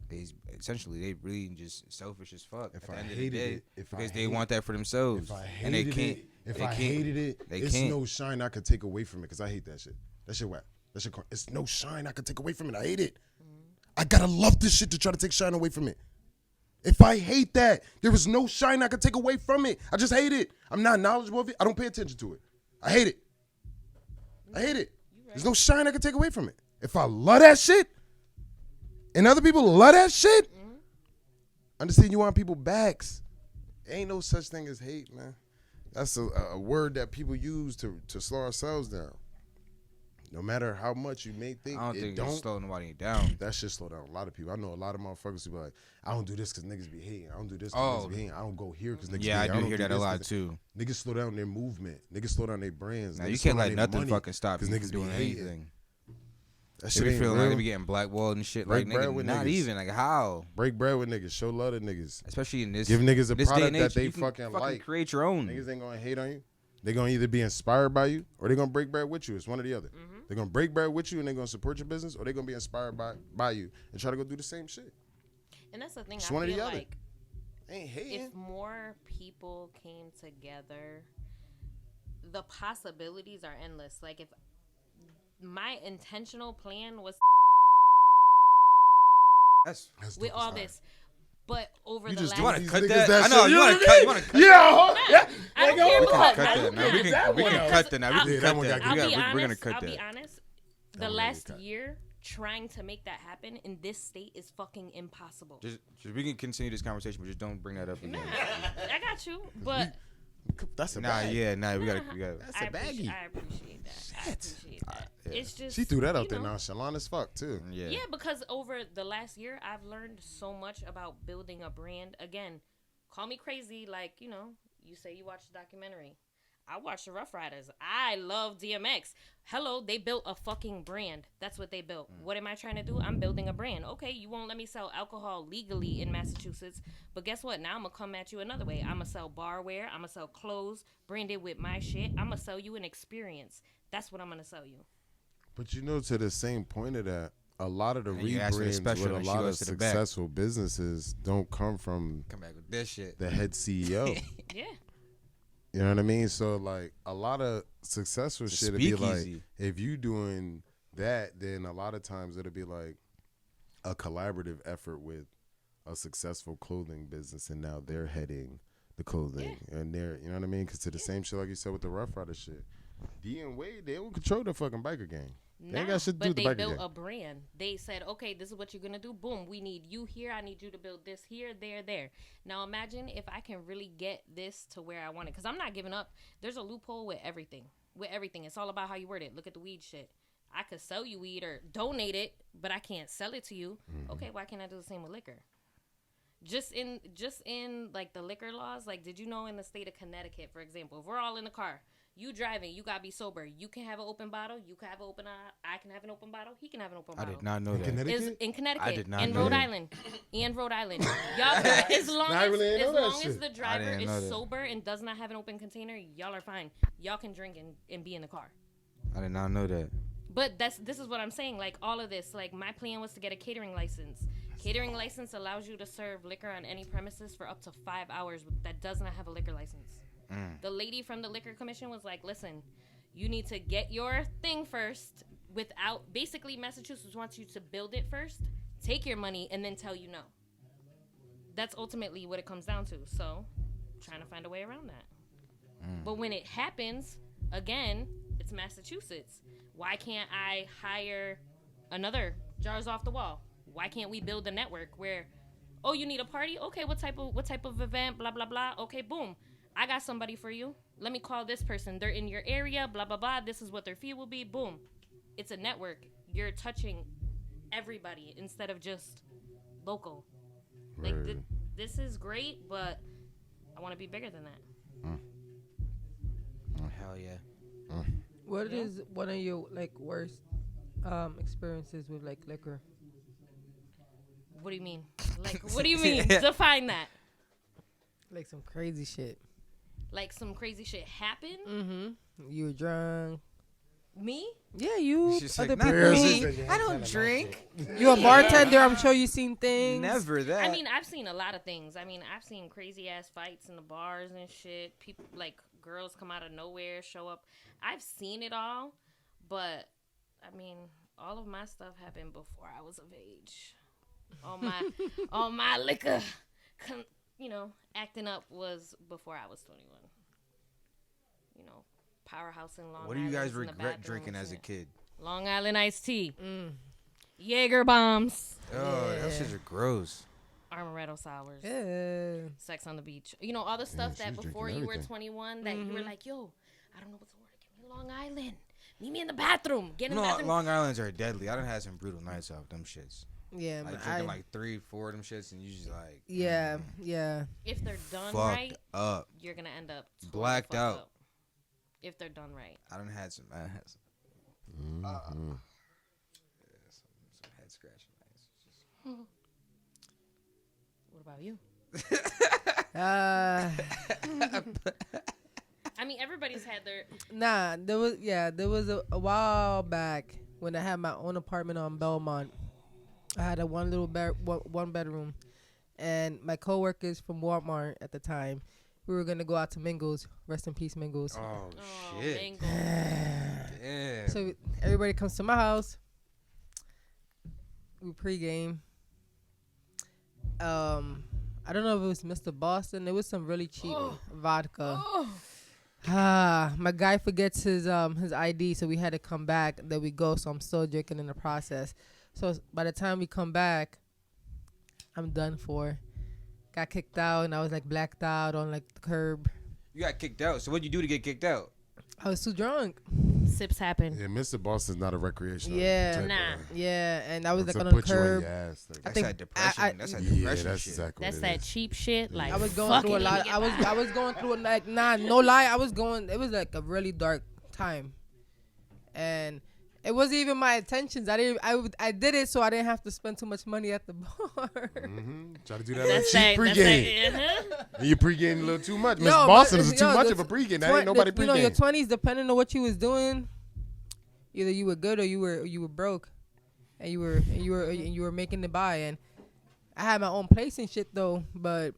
They really just selfish as fuck. If at the I end hated of the day, it, if I because they hate- want that for themselves, If I and they hated can't. it, if they I can't. hated it, They it's can't. no shine I could take away from it because I hate that shit. That shit whack. That shit. It's no shine I could take away from it. I hate it. I gotta love this shit to try to take shine away from it. If I hate that, there is no shine I can take away from it. I just hate it. I'm not knowledgeable of it. I don't pay attention to it. I hate it. I hate it. There's no shine I can take away from it. If I love that shit, and other people love that shit, understand you on people's backs. Ain't no such thing as hate, man. That's a word that people use to slow ourselves down. No matter how much you may think, I don't it think don't. it's slowing nobody down. That shit slow down a lot of people. I know a lot of motherfuckers who be like, I don't do this because niggas be hating. I don't do this because niggas be hating. I don't go here because niggas be Yeah, I hating. do don't hear that a this lot 'cause too. Niggas slow down their movement. Niggas slow down their brands. Now Niggas you slow can't down let their nothing money fucking stop 'cause you niggas from be doing hating. anything. That They shit be ain't feeling like real. they be getting blackballed and shit. Break Like bread nigga, with not niggas. even like how. Break bread with niggas. Show love to niggas. Especially in this. Give niggas a this day product and that age, they you can fucking like. Create your own. Niggas ain't gonna hate on you. They gonna either be inspired by you or they gonna break bread with you. It's one or the other. They're gonna break bread with you and they're gonna support your business, or they're gonna be inspired by you and try to go do the same shit. And that's the thing. It's I one or feel the other. like Ain't hating. if more people came together, the possibilities are endless. Like if my intentional plan was That's with all this, but over the just last. you want to These cut niggas that? that I know shit, you you want know to what I cut. You mean? want to cut. Yeah. I don't care We what. can cut I that don't now. care. We can Because cut that now. We Yeah, can that cut one that. got I'll good. be honest. We're gonna cut I'll be that. honest. The one last got cut. year, trying to make that happen in this state is fucking impossible. Just we can continue this conversation, but just don't bring that up again. I got you, but That's a Nah, bag. yeah, nah. We gotta. That's a baggie. I appreciate that. I appreciate that. Yeah. It's just She threw that you out there know. nonchalant as fuck too. Yeah. Yeah, because over the last year, I've learned so much about building a brand. Again, call me crazy, like, you know, you say you watch the documentary. I watched the Rough Riders. I love DMX. Hello, they built a fucking brand. That's what they built. What am I trying to do? I'm building a brand. Okay, you won't let me sell alcohol legally in Massachusetts, but guess what? Now I'm going to come at you another way. I'm going to sell barware. I'm going to sell clothes branded with my shit. I'm going to sell you an experience. That's what I'm going to sell you. But you know, to the same point of that, a lot of the And you asked for the rebrands special with a and she lot of goes to the back. successful businesses don't come from Come back with this shit. the head CEO. Yeah. You know what I mean? So like a lot of successful It's a shit would be like, speakeasy. if you doing that, then a lot of times it'll be like a collaborative effort with a successful clothing business, and now they're heading the clothing, and they're, you know what I mean? Because to the same shit like you said with the Rough Rider shit, D and Wade, they will control the fucking biker gang. They ain't got shit to do but with the they biker built gang. a brand. They said, okay, this is what you're gonna do. Boom, we need you here. I need you to build this here, there. Now imagine if I can really get this to where I want it, because I'm not giving up. There's a loophole with everything. It's all about how you word it. Look at the weed shit. I could sell you weed or donate it, but I can't sell it to you. Okay, why can't I do the same with liquor? Just in like the liquor laws, like, did you know in the state of Connecticut, for example, if we're all in the car, you driving, you gotta be sober. You can have an open bottle. You can have an open. I can have an open bottle. He can have an open I bottle. did not know that. Connecticut? Is in Connecticut, I did not in know Rhode that. Island, and Rhode Island. Y'all, as long Nah, I as, really ain't as, know that long as shit. the driver didn't know is that. sober and does not have an open container, y'all are fine. Y'all can drink and be in the car. I did not know that. But this is what I'm saying. Like, all of this, like, my plan was to get a catering license. Catering license allows you to serve liquor on any premises for up to 5 hours that does not have a liquor license. The lady from the liquor commission was like, listen, you need to get your thing first without, basically Massachusetts wants you to build it first, take your money, and then tell you no. That's ultimately what it comes down to. So, trying to find a way around that. But when it happens, again, it's Massachusetts. Why can't I hire another Jars Off the Wall? Why can't we build a network where, oh, you need a party? Okay, what type of event? Blah blah blah. Okay, boom. I got somebody for you. Let me call this person. They're in your area. Blah blah blah. This is what their fee will be. Boom. It's a network. You're touching everybody instead of just local. Like Right. this is great, but I want to be bigger than that. Hell yeah. What is one of your like worst experiences with like liquor? What do you mean? Like, what do you mean? Define that. Like some crazy shit. Like some crazy shit happened? Mm-hmm. You were drunk. Me? Yeah, you. She's Other like, not people. me. I don't drink. You a bartender. I'm sure you seen things. Never that. I mean, I've seen a lot of things. I mean, I've seen crazy ass fights in the bars and shit. People, like, girls come out of nowhere, show up. I've seen it all, but I mean, all of my stuff happened before I was of age. All my liquor, acting up was before I was 21. You know, powerhouse in Long What do you Island guys in the regret bathroom drinking and as a shit. kid? Long Island iced tea, Jaeger bombs, Oh, those shits are gross. amaretto sours. Yeah. Sex on the beach. You know, all the stuff that she's before drinking you were everything. 21 that you were like, yo, I don't know what to order. Give me Long Island. Meet me in the bathroom. Get in the bathroom. Long Islands are deadly. I done had some brutal nights off them shits. Yeah, Like man, drinking like 3, 4 of them shits, and you just like yeah. If they're done fucked right, up, you're going to end up totally blacked fucked out. up. If they're done right. I done had some. I had some, some head scratching nights. What about you? Uh, I mean, everybody's had their... nah, there was a while back when I had my own apartment on Belmont. I had a one bedroom, and my coworkers from Walmart at the time, we were gonna go out to Mingles. Rest in peace, Mingles. Oh, Oh, shit. Mango. Damn. So everybody comes to my house. We pregame. I don't know if it was Mr. Boston. It was some really cheap vodka. My guy forgets his ID, so we had to come back. Then we go, so I'm still drinking in the process. So by the time we come back, I'm done for. Got kicked out, and I was like blacked out on like the curb. You got kicked out. So what'd you do to get kicked out? I was too drunk. Sips happen. Yeah, Mr. Boston's not a recreational. Yeah. type of- Nah. Yeah, and I was to like on the put you on curb. your ass, like- I That's think that depression. That's that yeah, depression that's shit. exactly That's what that it is. cheap shit. Like I was going fuck through a it, lot. let me get I was going through no lie. It was like a really dark time, and it wasn't even my intentions. I did it so I didn't have to spend too much money at the bar. Try to do that little That's cheap that. pregame. And you pregame a little too much. Miss Yo, Boston but- is too yo, much the of a pregame. That ain't nobody You know, your pregame. 20s, depending on what you was doing, either you were good or you were broke, and you were making the buy. And I had my own place and shit though, but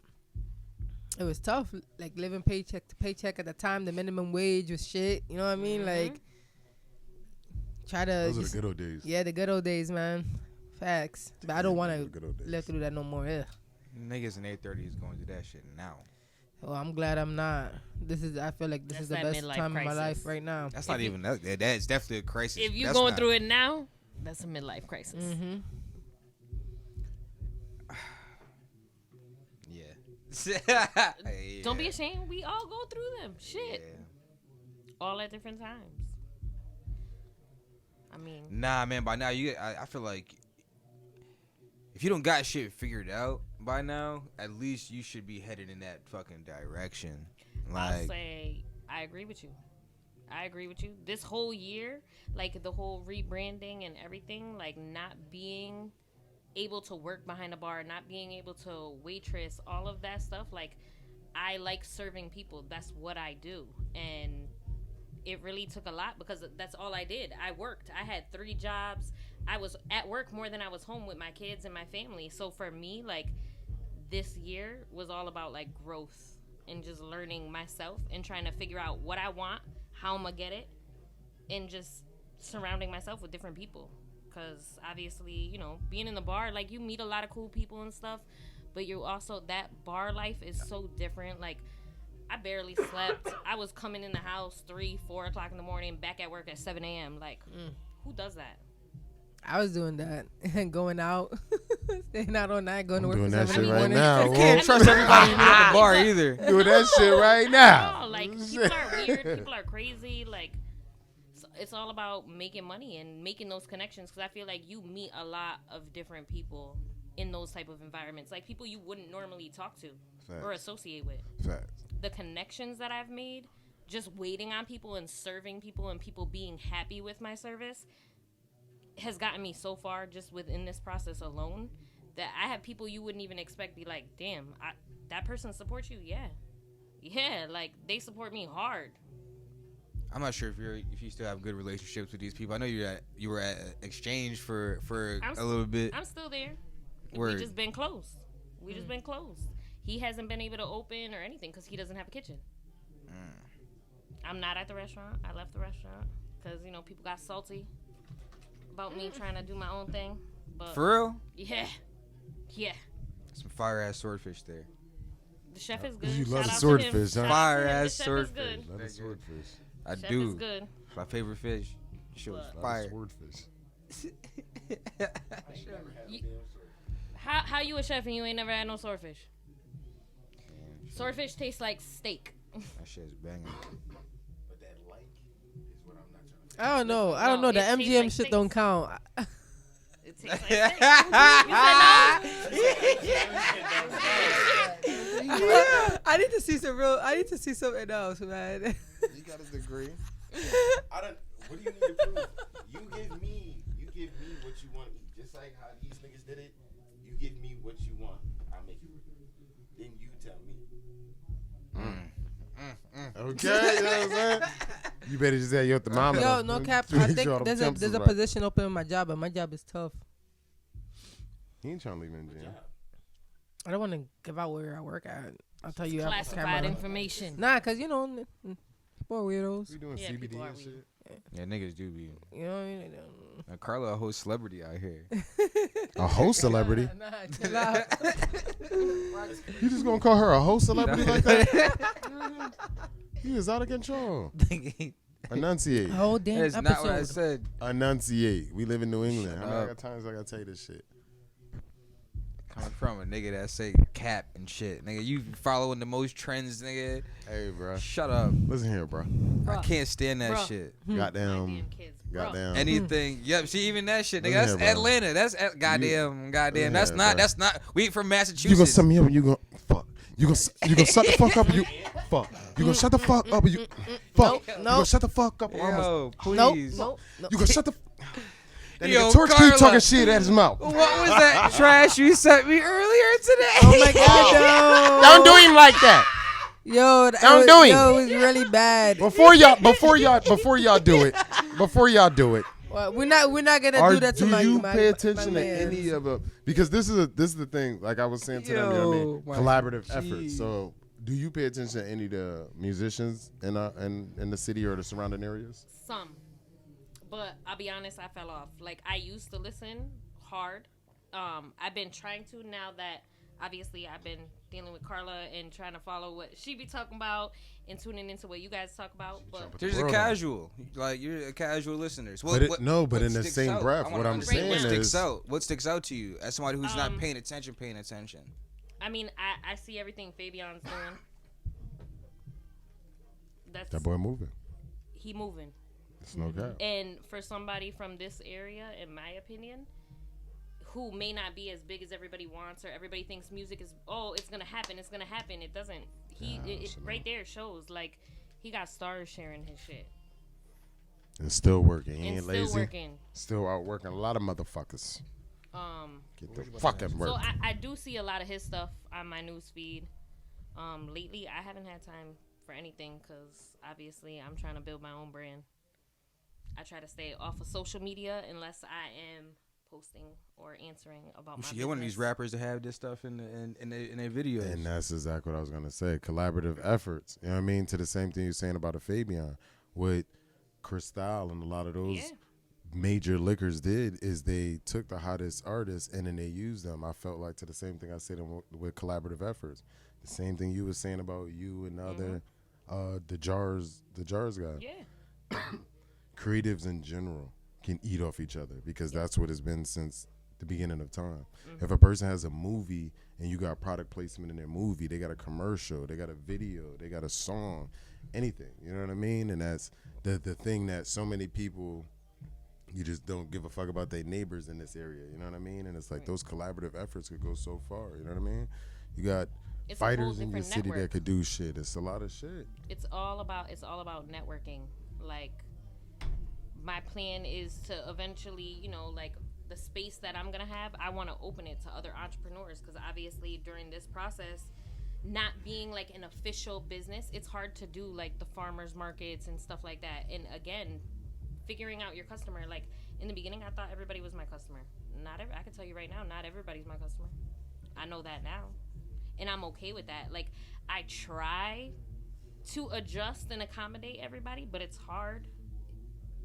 it was tough. Like living paycheck to paycheck at the time. The minimum wage was shit. You know what I mean? Like try to. Those are the just- good old days. Yeah, the good old days, man. Facts. But I don't want The good old to days. live through that no more. Yeah. Niggas in their 30s going through that shit now. Well, I'm glad I'm not. I feel like this That's is the that best midlife time of my crisis. life right now. That's not even that. That's definitely a crisis. If you're That's going not- through it now, that's a midlife crisis. Mm-hmm. Yeah. Don't be ashamed. We all go through them. Shit. Yeah. All at different times. I mean, Nah, man. By now, I feel like if you don't got shit figured out by now, at least you should be headed in that fucking direction. I'll Like, say I agree with you. I agree with you. This whole year, like the whole rebranding and everything, like not being able to work behind a bar, not being able to waitress, all of that stuff, like I like serving people. That's what I do. And it really took a lot because that's all I did. I worked. I had 3 jobs. I was at work more than I was home with my kids and my family. So for me, like this year was all about like growth and just learning myself and trying to figure out what I want, how I'm gonna get it, and just surrounding myself with different people. Because obviously, you know, being in the bar, like you meet a lot of cool people and stuff, but you also, that bar life is so different. Like I barely slept. I was coming in the house 3, 4 o'clock in the morning, back at work at 7 a.m. Like who does that? I was doing that and going out, staying out all night, going I'm to work doing for that 7 shit in the right morning. now. you can't Whoa. trust everybody you meet at the bar either. Doing that shit right now. No, like people are weird, people are crazy. Like it's all about making money and making those connections. Because I feel like you meet a lot of different people in those type of environments, like people you wouldn't normally talk to or associate with. Facts. The connections that I've made, just waiting on people and serving people and people being happy with my service, has gotten me so far just within this process alone, that I have people you wouldn't even expect be like, damn, that person supports you. Yeah, like they support me hard. I'm not sure if you still have good relationships with these people. I know you were at exchange for a little bit. I'm still there. Word. We just been close. Just been close. He hasn't been able to open or anything because he doesn't have a kitchen. I'm not at the restaurant. I left the restaurant because, you know, people got salty about me trying to do my own thing. But For real? Yeah. Some fire ass swordfish there. The chef is good. You Shout love out to him. swordfish, huh? Shout out to Fire him. ass The chef is swordfish. good. Love the swordfish. I Chef do. is good. It's my favorite fish. She was Love the fire. swordfish. How you a chef and you ain't never had no swordfish? Swordfish tastes like steak. That shit's banging. But that like is what I'm not trying to I don't know. I don't know. The it tastes MGM like shit steak. don't count. It tastes like steak. You said no? I need to see something else, man. You got a degree. I don't. What do you need to prove? You give me what you want to eat. Just like how these niggas did it. You give me what you want. I'll make it. Then you tell me. Okay, you know what I'm saying? You better just have your thermometer. Yo, no cap. To I make think sure all them there's temps a is right. position open in my job, but my job is tough. He ain't trying to leave in jail. I don't want to give out where I work at. I'll tell you Classified camera. information. Nah, cause you know, poor weirdos. We doing Yeah, CBD people are and weird. shit. Yeah, niggas do be. You know what I mean? Carla, a whole celebrity out here. A whole celebrity. Nah, chill out. You just gonna call her a whole celebrity like that? You is out of control. Enunciate. Whole damn That's episode. not what I said. Enunciate. We live in New England. Shut How many up. times I gotta tell you this shit? Coming from a nigga that say cap and shit. Nigga, you following the most trends, nigga. Hey, bro. Shut up. Listen here, bro. I can't stand that Bruh. shit. Goddamn. Damn kids. Bro. Goddamn. Anything. Yep, see, even that shit, nigga. Listen That's here, bro. Atlanta. That's goddamn. Listen That's here, not. bro. That's not. We from You Massachusetts. gonna sum me up and you gonna fuck. You gonna shut the fuck up and you fuck. You gonna shut the fuck up and you fuck. You gonna shut the fuck up. Or I'm gonna- Yo, Nope, please. nope. You gonna shut the. That Yo, nigga Torch Carla. keep talking shit at his mouth. What was that trash you sent me earlier today? Oh my god, Don't do him like that. yo, that Don't was, do it. Yo, it was really bad. Before y'all do it. Well, we're not gonna do that to do my. you my, pay my attention to mans. any of a because this is the thing, like I was saying to them, you know what I mean? Yo, my Collaborative efforts. G. So do you pay attention to any of the musicians in the city or the surrounding areas? Some. But I'll be honest, I fell off. Like, I used to listen hard. I've been trying to now that, obviously, I've been dealing with Carla and trying to follow what she be talking about and tuning into what you guys talk about. But There's a World. casual. Like, you're a casual listener. So But what in the sticks same out? breath, I wanna what I'm understand saying what sticks is out. What sticks out to you as somebody who's not paying attention? I mean, I see everything Fabion's doing. That's that boy moving. he moving. It's no cap. And for somebody from this area, in my opinion, who may not be as big as everybody wants, or everybody thinks music is, it's gonna happen. It doesn't. It right there shows like he got stars sharing his shit. And still working. He And ain't still lazy. working. Still out working a lot of motherfuckers. Get the fucking work. So I do see a lot of his stuff on my news feed. Lately, I haven't had time for anything because obviously I'm trying to build my own brand. I try to stay off of social media unless I am posting or answering about You my should get one of these business. rappers to have this stuff in their videos. And that's exactly what I was gonna say. Collaborative efforts. You know what I mean? To the same thing you're saying about a Fabian. What Kristen and a lot of those major liquors did is they took the hottest artists and then they used them. I felt like to the same thing I said with collaborative efforts. The same thing you were saying about you and the other the jars guy. Yeah. Creatives in general can eat off each other because that's what it's been since the beginning of time. If a person has a movie and you got product placement in their movie, they got a commercial, they got a video, they got a song, anything, you know what I mean? And that's the thing that so many people, you just don't give a fuck about their neighbors in this area, you know what I mean? And it's like those collaborative efforts could go so far, you know what I mean? You got It's a whole fighters in your different city that network. could do shit. It's a lot of shit. It's all about networking. Like, my plan is to eventually, like the space that I'm gonna have, I want to open it to other entrepreneurs because obviously during this process, not being like an official business, it's hard to do like the farmers markets and stuff like that. And again, figuring out your customer. Like in the beginning, I thought everybody was my customer. I can tell you right now, not everybody's my customer. I know that now, and I'm okay with that. Like I try to adjust and accommodate everybody, but it's hard.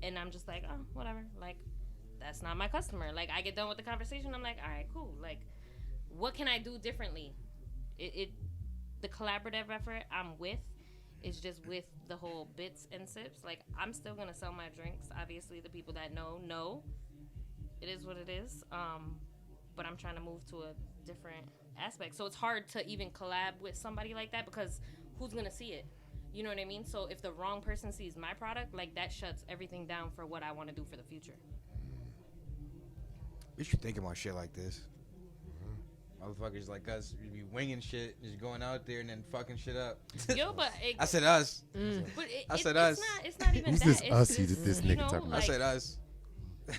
And I'm just like, oh, whatever. Like, that's not my customer. Like, I get done with the conversation. I'm like, all right, cool. Like, what can I do differently? The collaborative effort I'm with is just with the whole bits and sips. Like, I'm still going to sell my drinks. Obviously, the people that know, it is what it is. But I'm trying to move to a different aspect. So it's hard to even collab with somebody like that because who's going to see it? You know what I mean? So if the wrong person sees my product, like that shuts everything down for what I want to do for the future. You should think about shit like this. Motherfuckers like us, we be winging shit, just going out there and then fucking shit up. Yo, but I said us. But I said us. It's not even Who's that. this It's us just, this you nigga know, talking about? I like, said us.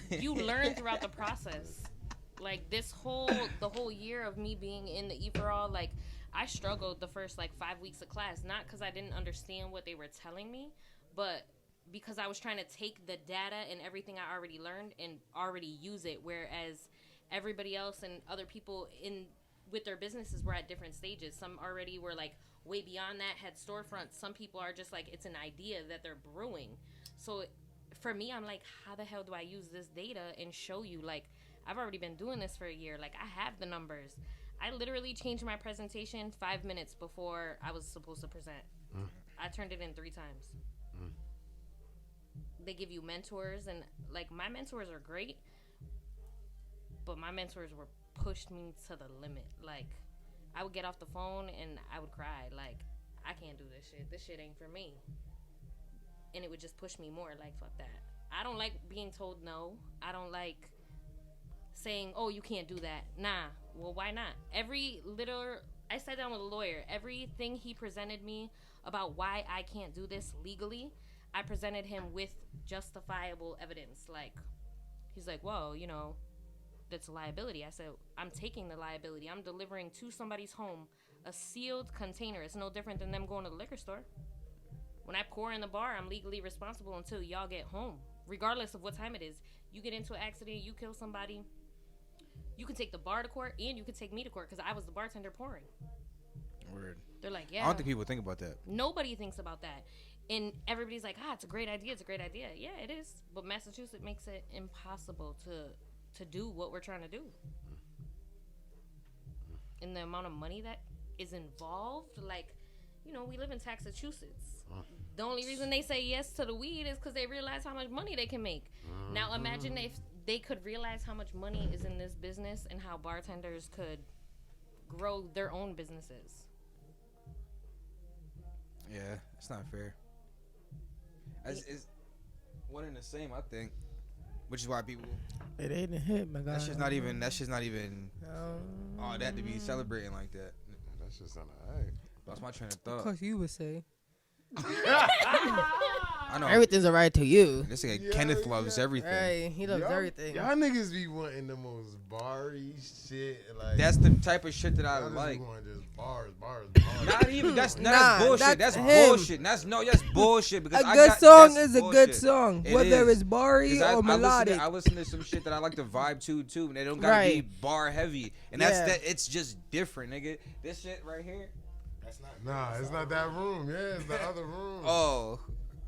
You learn throughout the process. Like the whole year of me being in the E4all, like I struggled the first like 5 weeks of class, not because I didn't understand what they were telling me, but because I was trying to take the data and everything I already learned and already use it, whereas everybody else and other people in with their businesses were at different stages. Some already were like way beyond that, had storefronts. Some people are just like, it's an idea that they're brewing. So for me, I'm like, how the hell do I use this data and show you? Like, I've already been doing this for a year. Like, I have the numbers. I literally changed my presentation 5 minutes before I was supposed to present. I turned it in 3 times. They give you mentors, and like, my mentors are great, but my mentors were pushed me to the limit. Like, I would get off the phone and I would cry. Like, I can't do this shit. This shit ain't for me. And it would just push me more. Like, fuck that. I don't like being told no. I don't like saying, oh, you can't do that. Nah. Well, why not? I sat down with a lawyer. Everything he presented me about why I can't do this legally, I presented him with justifiable evidence. Like, he's like, well, you know, that's a liability. I said, I'm taking the liability. I'm delivering to somebody's home a sealed container. It's no different than them going to the liquor store. When I pour in the bar, I'm legally responsible until y'all get home, regardless of what time it is. You get into an accident, you kill somebody, you can take the bar to court, and you can take me to court, because I was the bartender pouring. Word. They're like, yeah. I don't think people think about that. Nobody thinks about that. And everybody's like, it's a great idea. It's a great idea. Yeah, it is. But Massachusetts makes it impossible to do what we're trying to do. And the amount of money that is involved, like, you know, we live in Massachusetts. The only reason they say yes to the weed is because they realize how much money they can make. Now imagine if they could realize how much money is in this business and how bartenders could grow their own businesses. Yeah, it's not fair. It's one and the same, I think. Which is why people. It ain't a hit, my God. That's just not even. All that to be celebrating like that. That's just not alright. That's my train of Of thought. course, you would say. I know. Everything's alright to you. This nigga Kenneth loves everything. Right, he loves everything. Y'all niggas be wanting the most bar-y shit. Like, That's the type of shit that I y'all just like. be wanting just bars. Not even. That's Nah, bullshit. that's That's him. bullshit. That's bullshit. Because A good song that's is a bullshit. good song, It whether is. it's bar-y 'Cause or melodic. I listen to some shit that I like to vibe to, and they don't gotta be bar heavy. And that's Yeah. that. It's just different, nigga. This shit right here. That's not. Nah, it's not that room. Yeah, it's the other room. Oh,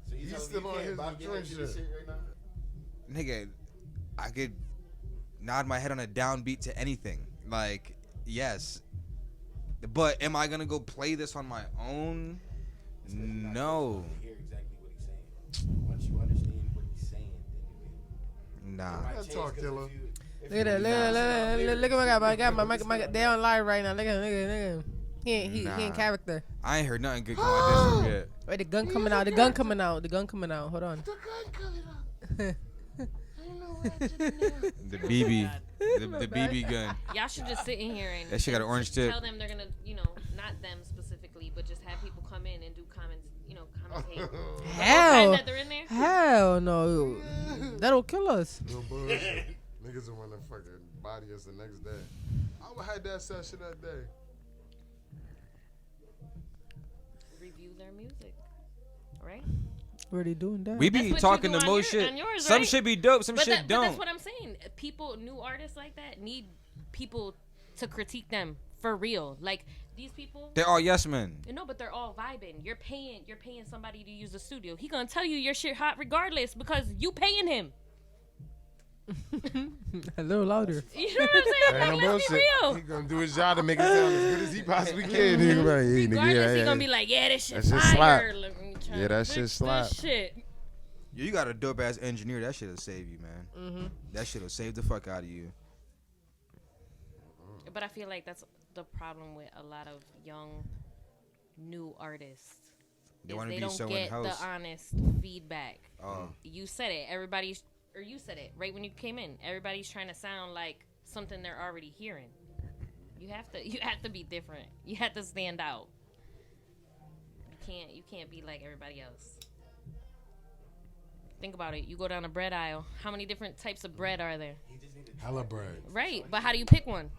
So you He's telling me still you on can't his Bob Detroit Dylan do this shit. shit right now? nigga, I could nod my head on a downbeat to anything. Like, yes. But am I gonna go play this on my own? No. Hear exactly what he's saying. Once you understand what he's saying, then you Nah. can. That's talk killer. Look at that, look at my guy, my guy, they on live right now. Look at him. He in character. I ain't heard nothing good coming out this one yet. Wait, the gun coming out. Hold on. The BB. The BB gun. Y'all should just sit in here and That shit got an orange tip. tell them they're gonna, not them specifically, but just have people come in and do comments, commentate. Hell, that they're in there. hell no, that'll kill us. No bullshit. Niggas will want to fucking body us the next day. I would have that session that day. Review their music, right? Already doing that. We be That's what talking you the do most on shit. yours, Some right? shit be dope, some But shit that's don't. what I'm saying. People, new artists like that, need people to critique them for real. Like these people. They're all yes men. No, but they're all vibing. You're paying somebody to use the studio. He gonna tell you your shit hot regardless because you paying him. A little louder. You know what I'm saying? Ain't Like, no let's be bullshit. real. He gonna do his job to make it sound as good as he possibly can. He gonna be like, hey, nigga, Regardless, he yeah, gonna be like, yeah, this shit That shit fire. slap. Let me try Yeah, to that fix shit this slap. Shit. You got a dope ass engineer. That shit'll save you, man. Mm-hmm. That shit'll save the fuck out of you. But I feel like that's the problem with a lot of young, new artists. They is wanna they be don't so get in-house. the honest feedback. Oh. You said it. You said it right when you came in. Everybody's trying to sound like something they're already hearing. You have to be different. You have to stand out. You can't be like everybody else. Think about it. You go down the bread aisle. How many different types of bread are there? hella bread. Right, but how do you pick one?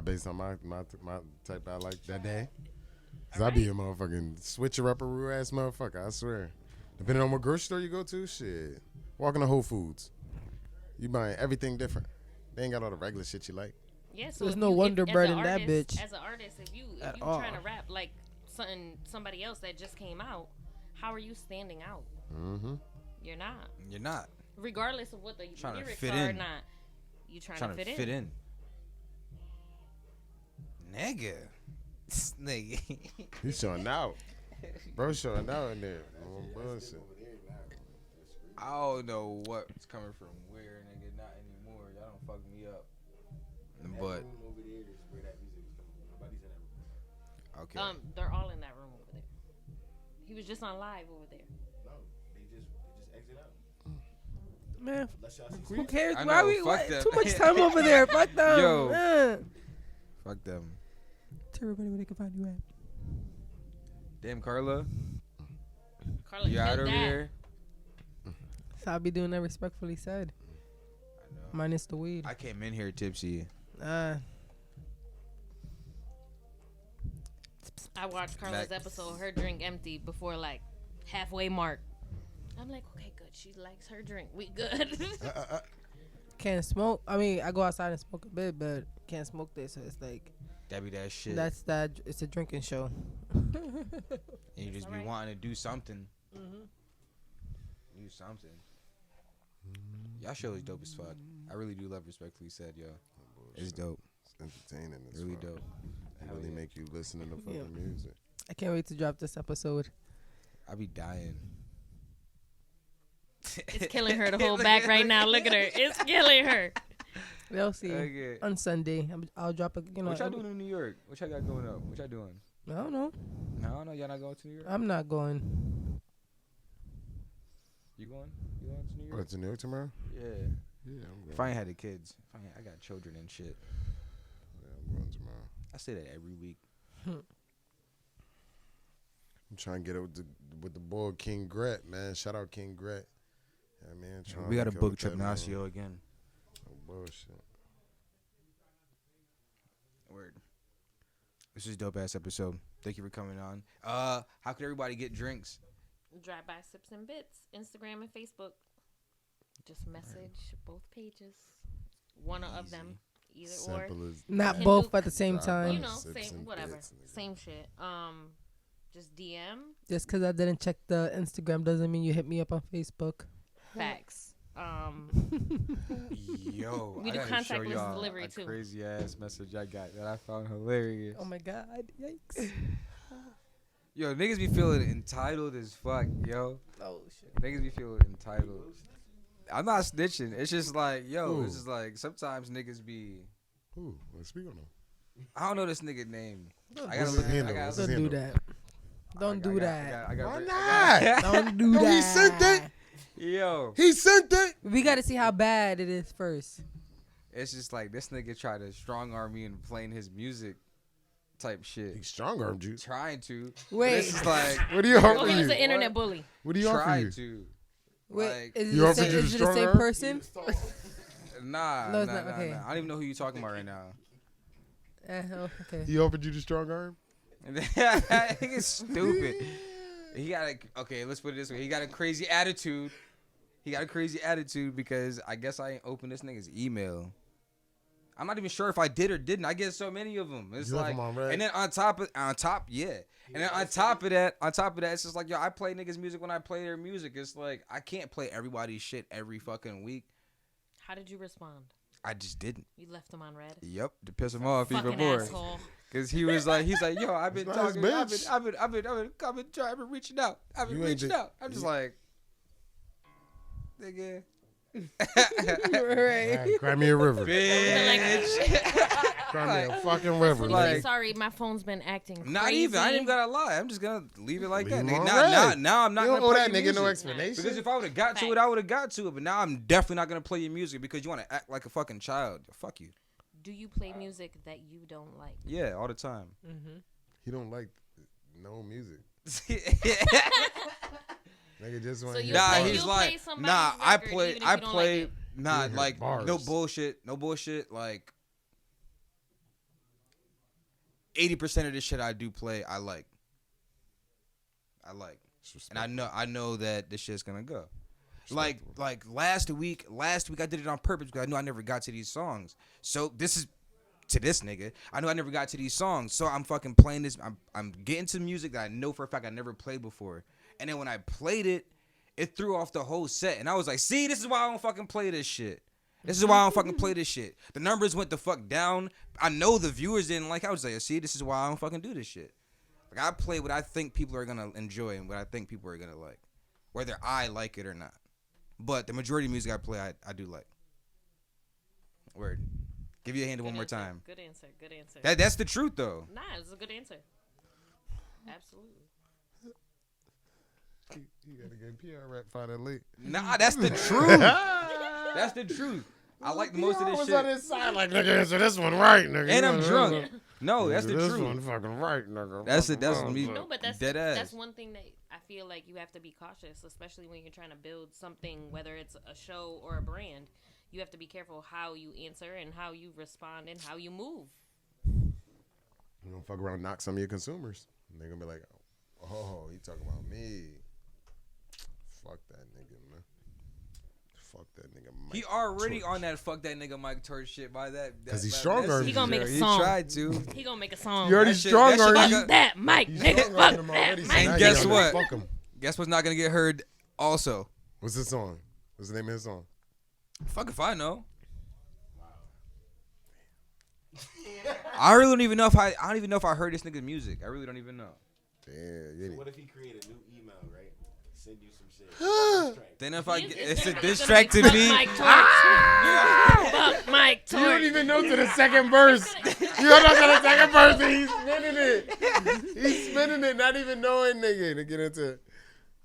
Based on my type I like that day. Cause I be a motherfucking switcher upper ass motherfucker, I swear. Depending on what grocery store you go to, shit. Walking to Whole Foods. You buying everything different. They ain't got all the regular shit you like. Yeah, so There's if no you, Wonder if, Bread as in an that artist, bitch. As an artist, if you At trying to all. rap like somebody else that just came out, how are you standing out? Mm-hmm. You're not. You're not Regardless of what the trying to lyrics fit are or in. not, you trying to to fit in. Nigga. Nigga. He's showing out. Bro showing out in there. No bullshit. I don't know what's coming from where, nigga. Not anymore. Y'all don't fuck me up. But room over there is where that music is coming from. Nobody's in that room. okay. They're all in that room over there. He was just on live over there. No, they just exit out. Man, Unless y'all see who cares? I Why know, we fuck what, them. too much time over there? Fuck them. Yo. Fuck them. Tell everybody where they can find you at. Damn, Carla. Carla You out killed over that. here? So I'll be doing that respectfully said. I know. Minus the weed. I came in here tipsy. I watched Carla's Back- episode, her drink empty before like halfway mark. I'm like, okay, good. She likes her drink. We good. Can't smoke. I mean, I go outside and smoke a bit, but can't smoke this. So it's like That be that shit. that's that. It's a drinking show. And you just be alright. wanting to do something. Mm-hmm. Do something. Y'all show is dope as fuck. I really do love Respectfully Said, yo. It's dope. It's entertaining. It's Really fun. dope. They Hell really yeah. make you listen to the fucking Yeah. music. I can't wait to drop this episode. I be dying. It's killing her to hold back right now. Look at her. It's killing her. We'll see Okay. on Sunday. I'll drop a. You know, What y'all doing in New York? What y'all got going up? What y'all doing? I don't know. No, y'all not going to New York? I'm not going. You going? You going to New York? What, to New York tomorrow? Yeah. Yeah, I'm going. If I ain't had the kids, I got children and shit. Yeah, I'm going tomorrow. I say that every week. I'm trying to get it with the boy King Gret, man. Shout out King Gret. Yeah, man. trying We got to link up book with that man. Tripnacio again. No bullshit. Word. This is a dope ass episode. Thank you for coming on. How could everybody get drinks? Drive by Sips and Bits, Instagram and Facebook. Just message both pages. One of them, either or. Simple as Not Can both do- at the same Drive time. by. You know, Sips same and whatever, Bits, nigga. same shit. Just DM Just because I didn't check the Instagram doesn't mean you hit me up on Facebook. facts. Yo, We I do gotta show contactless y'all delivery, a too. crazy ass message I got that I found hilarious. Oh my God! Yikes! Yo, niggas be feeling entitled as fuck, yo. Oh shit! Niggas be feeling entitled. I'm not snitching. It's just like, yo, it's Ooh. just like sometimes niggas be. Ooh, let's speak on them. I don't know this nigga name. I What's gotta his look. handle? I gotta What's Don't his do handle? that. Don't do that. Why not? Don't do No, that. he sent it. Yo, He sent it. We got to see how bad it is first. it's just like this nigga try to strong arm me and playing his music type shit. He strong armed you. Trying to. But Wait. This is like What do you offer Oh, he was you? an internet bully. What do you offer try you? to. Wait, Like, is it, You the offered same, you is the it the strong same arm? person? Nah, No, it's nah, not, nah, okay. nah. I don't even know who you talking about right now. Okay. He offered you the strong arm. Nigga's stupid. He got okay. Let's put it this way. He got a crazy attitude. He got a crazy attitude because I guess I ain't opened this nigga's email. I'm not even sure if I did or didn't. I get so many of them. It's You left like, them on red? and then on top, yeah. And then on top of that, it's just like, yo, I play niggas music when I play their music. It's like I can't play everybody's shit every fucking week. How did you respond? I just didn't. You left him on red. Yep, to piss him off even Fucking more. asshole. Cause he's like, yo, I've been He's not his talking, bitch. I've been reaching out. I've been You ain't reaching the- out. I'm just like, nigga, Right. Cry me a river. bitch. Cry me a fucking That's river. when you Like- say, sorry, my phone's been acting crazy. Not even. I ain't even gotta lie. I'm just gonna leave it like Leave that. him Nigga. on Now red. I'm not You gonna don't owe play that your nigga no music. explanation. Because if I would have got to it, I would have got to it. But now I'm definitely not gonna play your music because you want to act like a fucking child. Fuck you. Do you play music that you don't like? Yeah, all the time. He don't like no music. Nigga just want So to you hear Nah, play- bars. he's you like, play somebody's nah. I record play. even if I you don't like play. it? Nah, You hear like bars. no bullshit. No bullshit. Like 80% of the shit I do play, I like. And I know that this shit's gonna go. Like last week I did it on purpose because I knew I never got to these songs. So this is to this nigga. I know I never got to these songs, so I'm fucking playing this. I'm getting to music that I know for a fact I never played before. And then when I played it, it threw off the whole set. And I was like, see, this is why I don't fucking play this shit. This is why I don't fucking play this shit. The numbers went the fuck down. I know the viewers didn't like it. I was like, see, this is why I don't fucking do this shit. Like, I play what I think people are going to enjoy and what I think people are going to like, whether I like it or not. But the majority of music I play, I do like. Word. Give you a hand one more time. Good answer. Good answer. That's the truth, though. Nah, it's a good answer. Absolutely. You gotta get PR rap finally. Nah, that's the truth. That's the truth. I like most of this shit. On his side, like, nigga, answer this one right, nigga. And I'm drunk. No, that's the this truth. one fucking right, nigga. That's it. That's me. No, but that's Dead ass. that's one thing that I feel like you have to be cautious, especially when you're trying to build something, whether it's a show or a brand. You have to be careful how you answer and how you respond and how you move. You don't fuck around and knock some of your consumers. And they're gonna be like, oh, he talking about me. Fuck that nigga, man. Fuck that nigga Mike. He already Torch. on that fuck that nigga Mike Torch shit by that. Cause he's that strong message. armed. He gonna make a He song. tried to. He gonna make a song. You already That shit- strong that shit armed. like Fuck that, Mike, He's nigga. strong Fuck armed him that, already, so Mike. now And he guess gotta what? Fuck him. Guess what's not gonna get heard? Also, What's his song? What's the name of his song? fuck if I know. I really don't even know if I don't even know if I heard this nigga's music. I really don't even know. Damn, What if he create a new email, right? Send you some shit. Then if I get, He's it's a gonna diss be track to fuck me. Mike Torch. Fuck Mike You don't Torch. even know to the second verse. You don't know to the second verse, and he's spinning it. He's spinning it, not even knowing, nigga. To get into,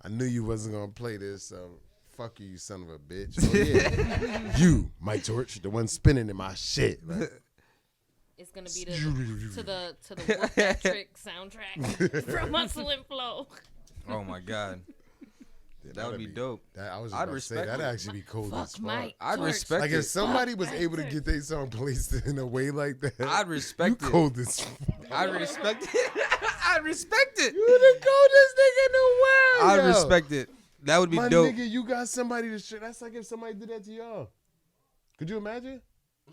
I knew you wasn't gonna play this, so fuck you, you son of a bitch. Oh yeah, you, Mike Torch, the one spinning in my shit. Like, It's gonna be to the Whoop That Trick soundtrack from Muscle and Flow. Oh my god, that would be dope. I was just I'd about to say respect that'd it. actually be cold as Fuck fuck. Mike I'd Torch. respect Like it. if somebody was Mike able to Torch. get their song placed in a way like that, I'd respect you it. cold as fuck. I'd respect it. I'd respect it. You the coldest nigga in the world. I'd yo. respect it. That would be My dope. nigga, you got somebody to shit. That's like if somebody did that to y'all. Could you imagine?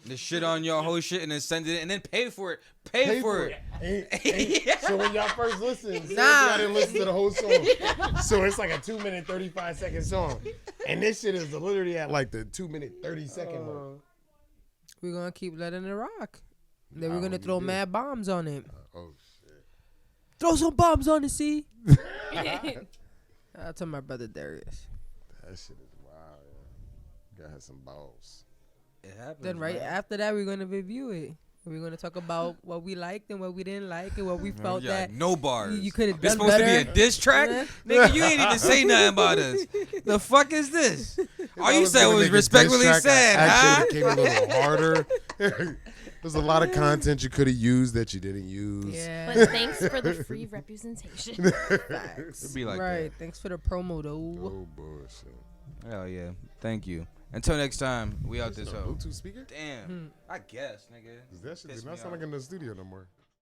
The shit on your whole shit and then send it and then pay for it. Pay for it. So when y'all first listened, Nah. I didn't listen to the whole song. So it's like a 2-minute, 35-second song. And this shit is literally at like the 2-minute, 30-second mark. We're gonna keep letting it rock. Then we're Nah, gonna we throw did. mad bombs on it. Oh, shit. Throw some bombs on it, see? Shout to my brother Darius. That shit is wild, yeah. Gotta have some balls. It happens. Then right after that, we're gonna review it. We're gonna talk about what we liked and what we didn't like and what we felt yeah, that no bars. you could have This done supposed better. to be a diss track? Yeah. Nigga, you ain't even say nothing about us. The fuck is this? All I you said gonna was make a respectfully diss track, said, I huh? actually became a little harder. There's a lot of content you could have used that you didn't use. Yeah. But thanks for the free representation. It'd be like right. Thanks for the promo though. Oh, bullshit. that. Hell yeah. Thank you. Until next time, we out this Is it a hoe. Bluetooth speaker? Damn. I guess, nigga. That shit Piss does not me sound off. like in the studio no more.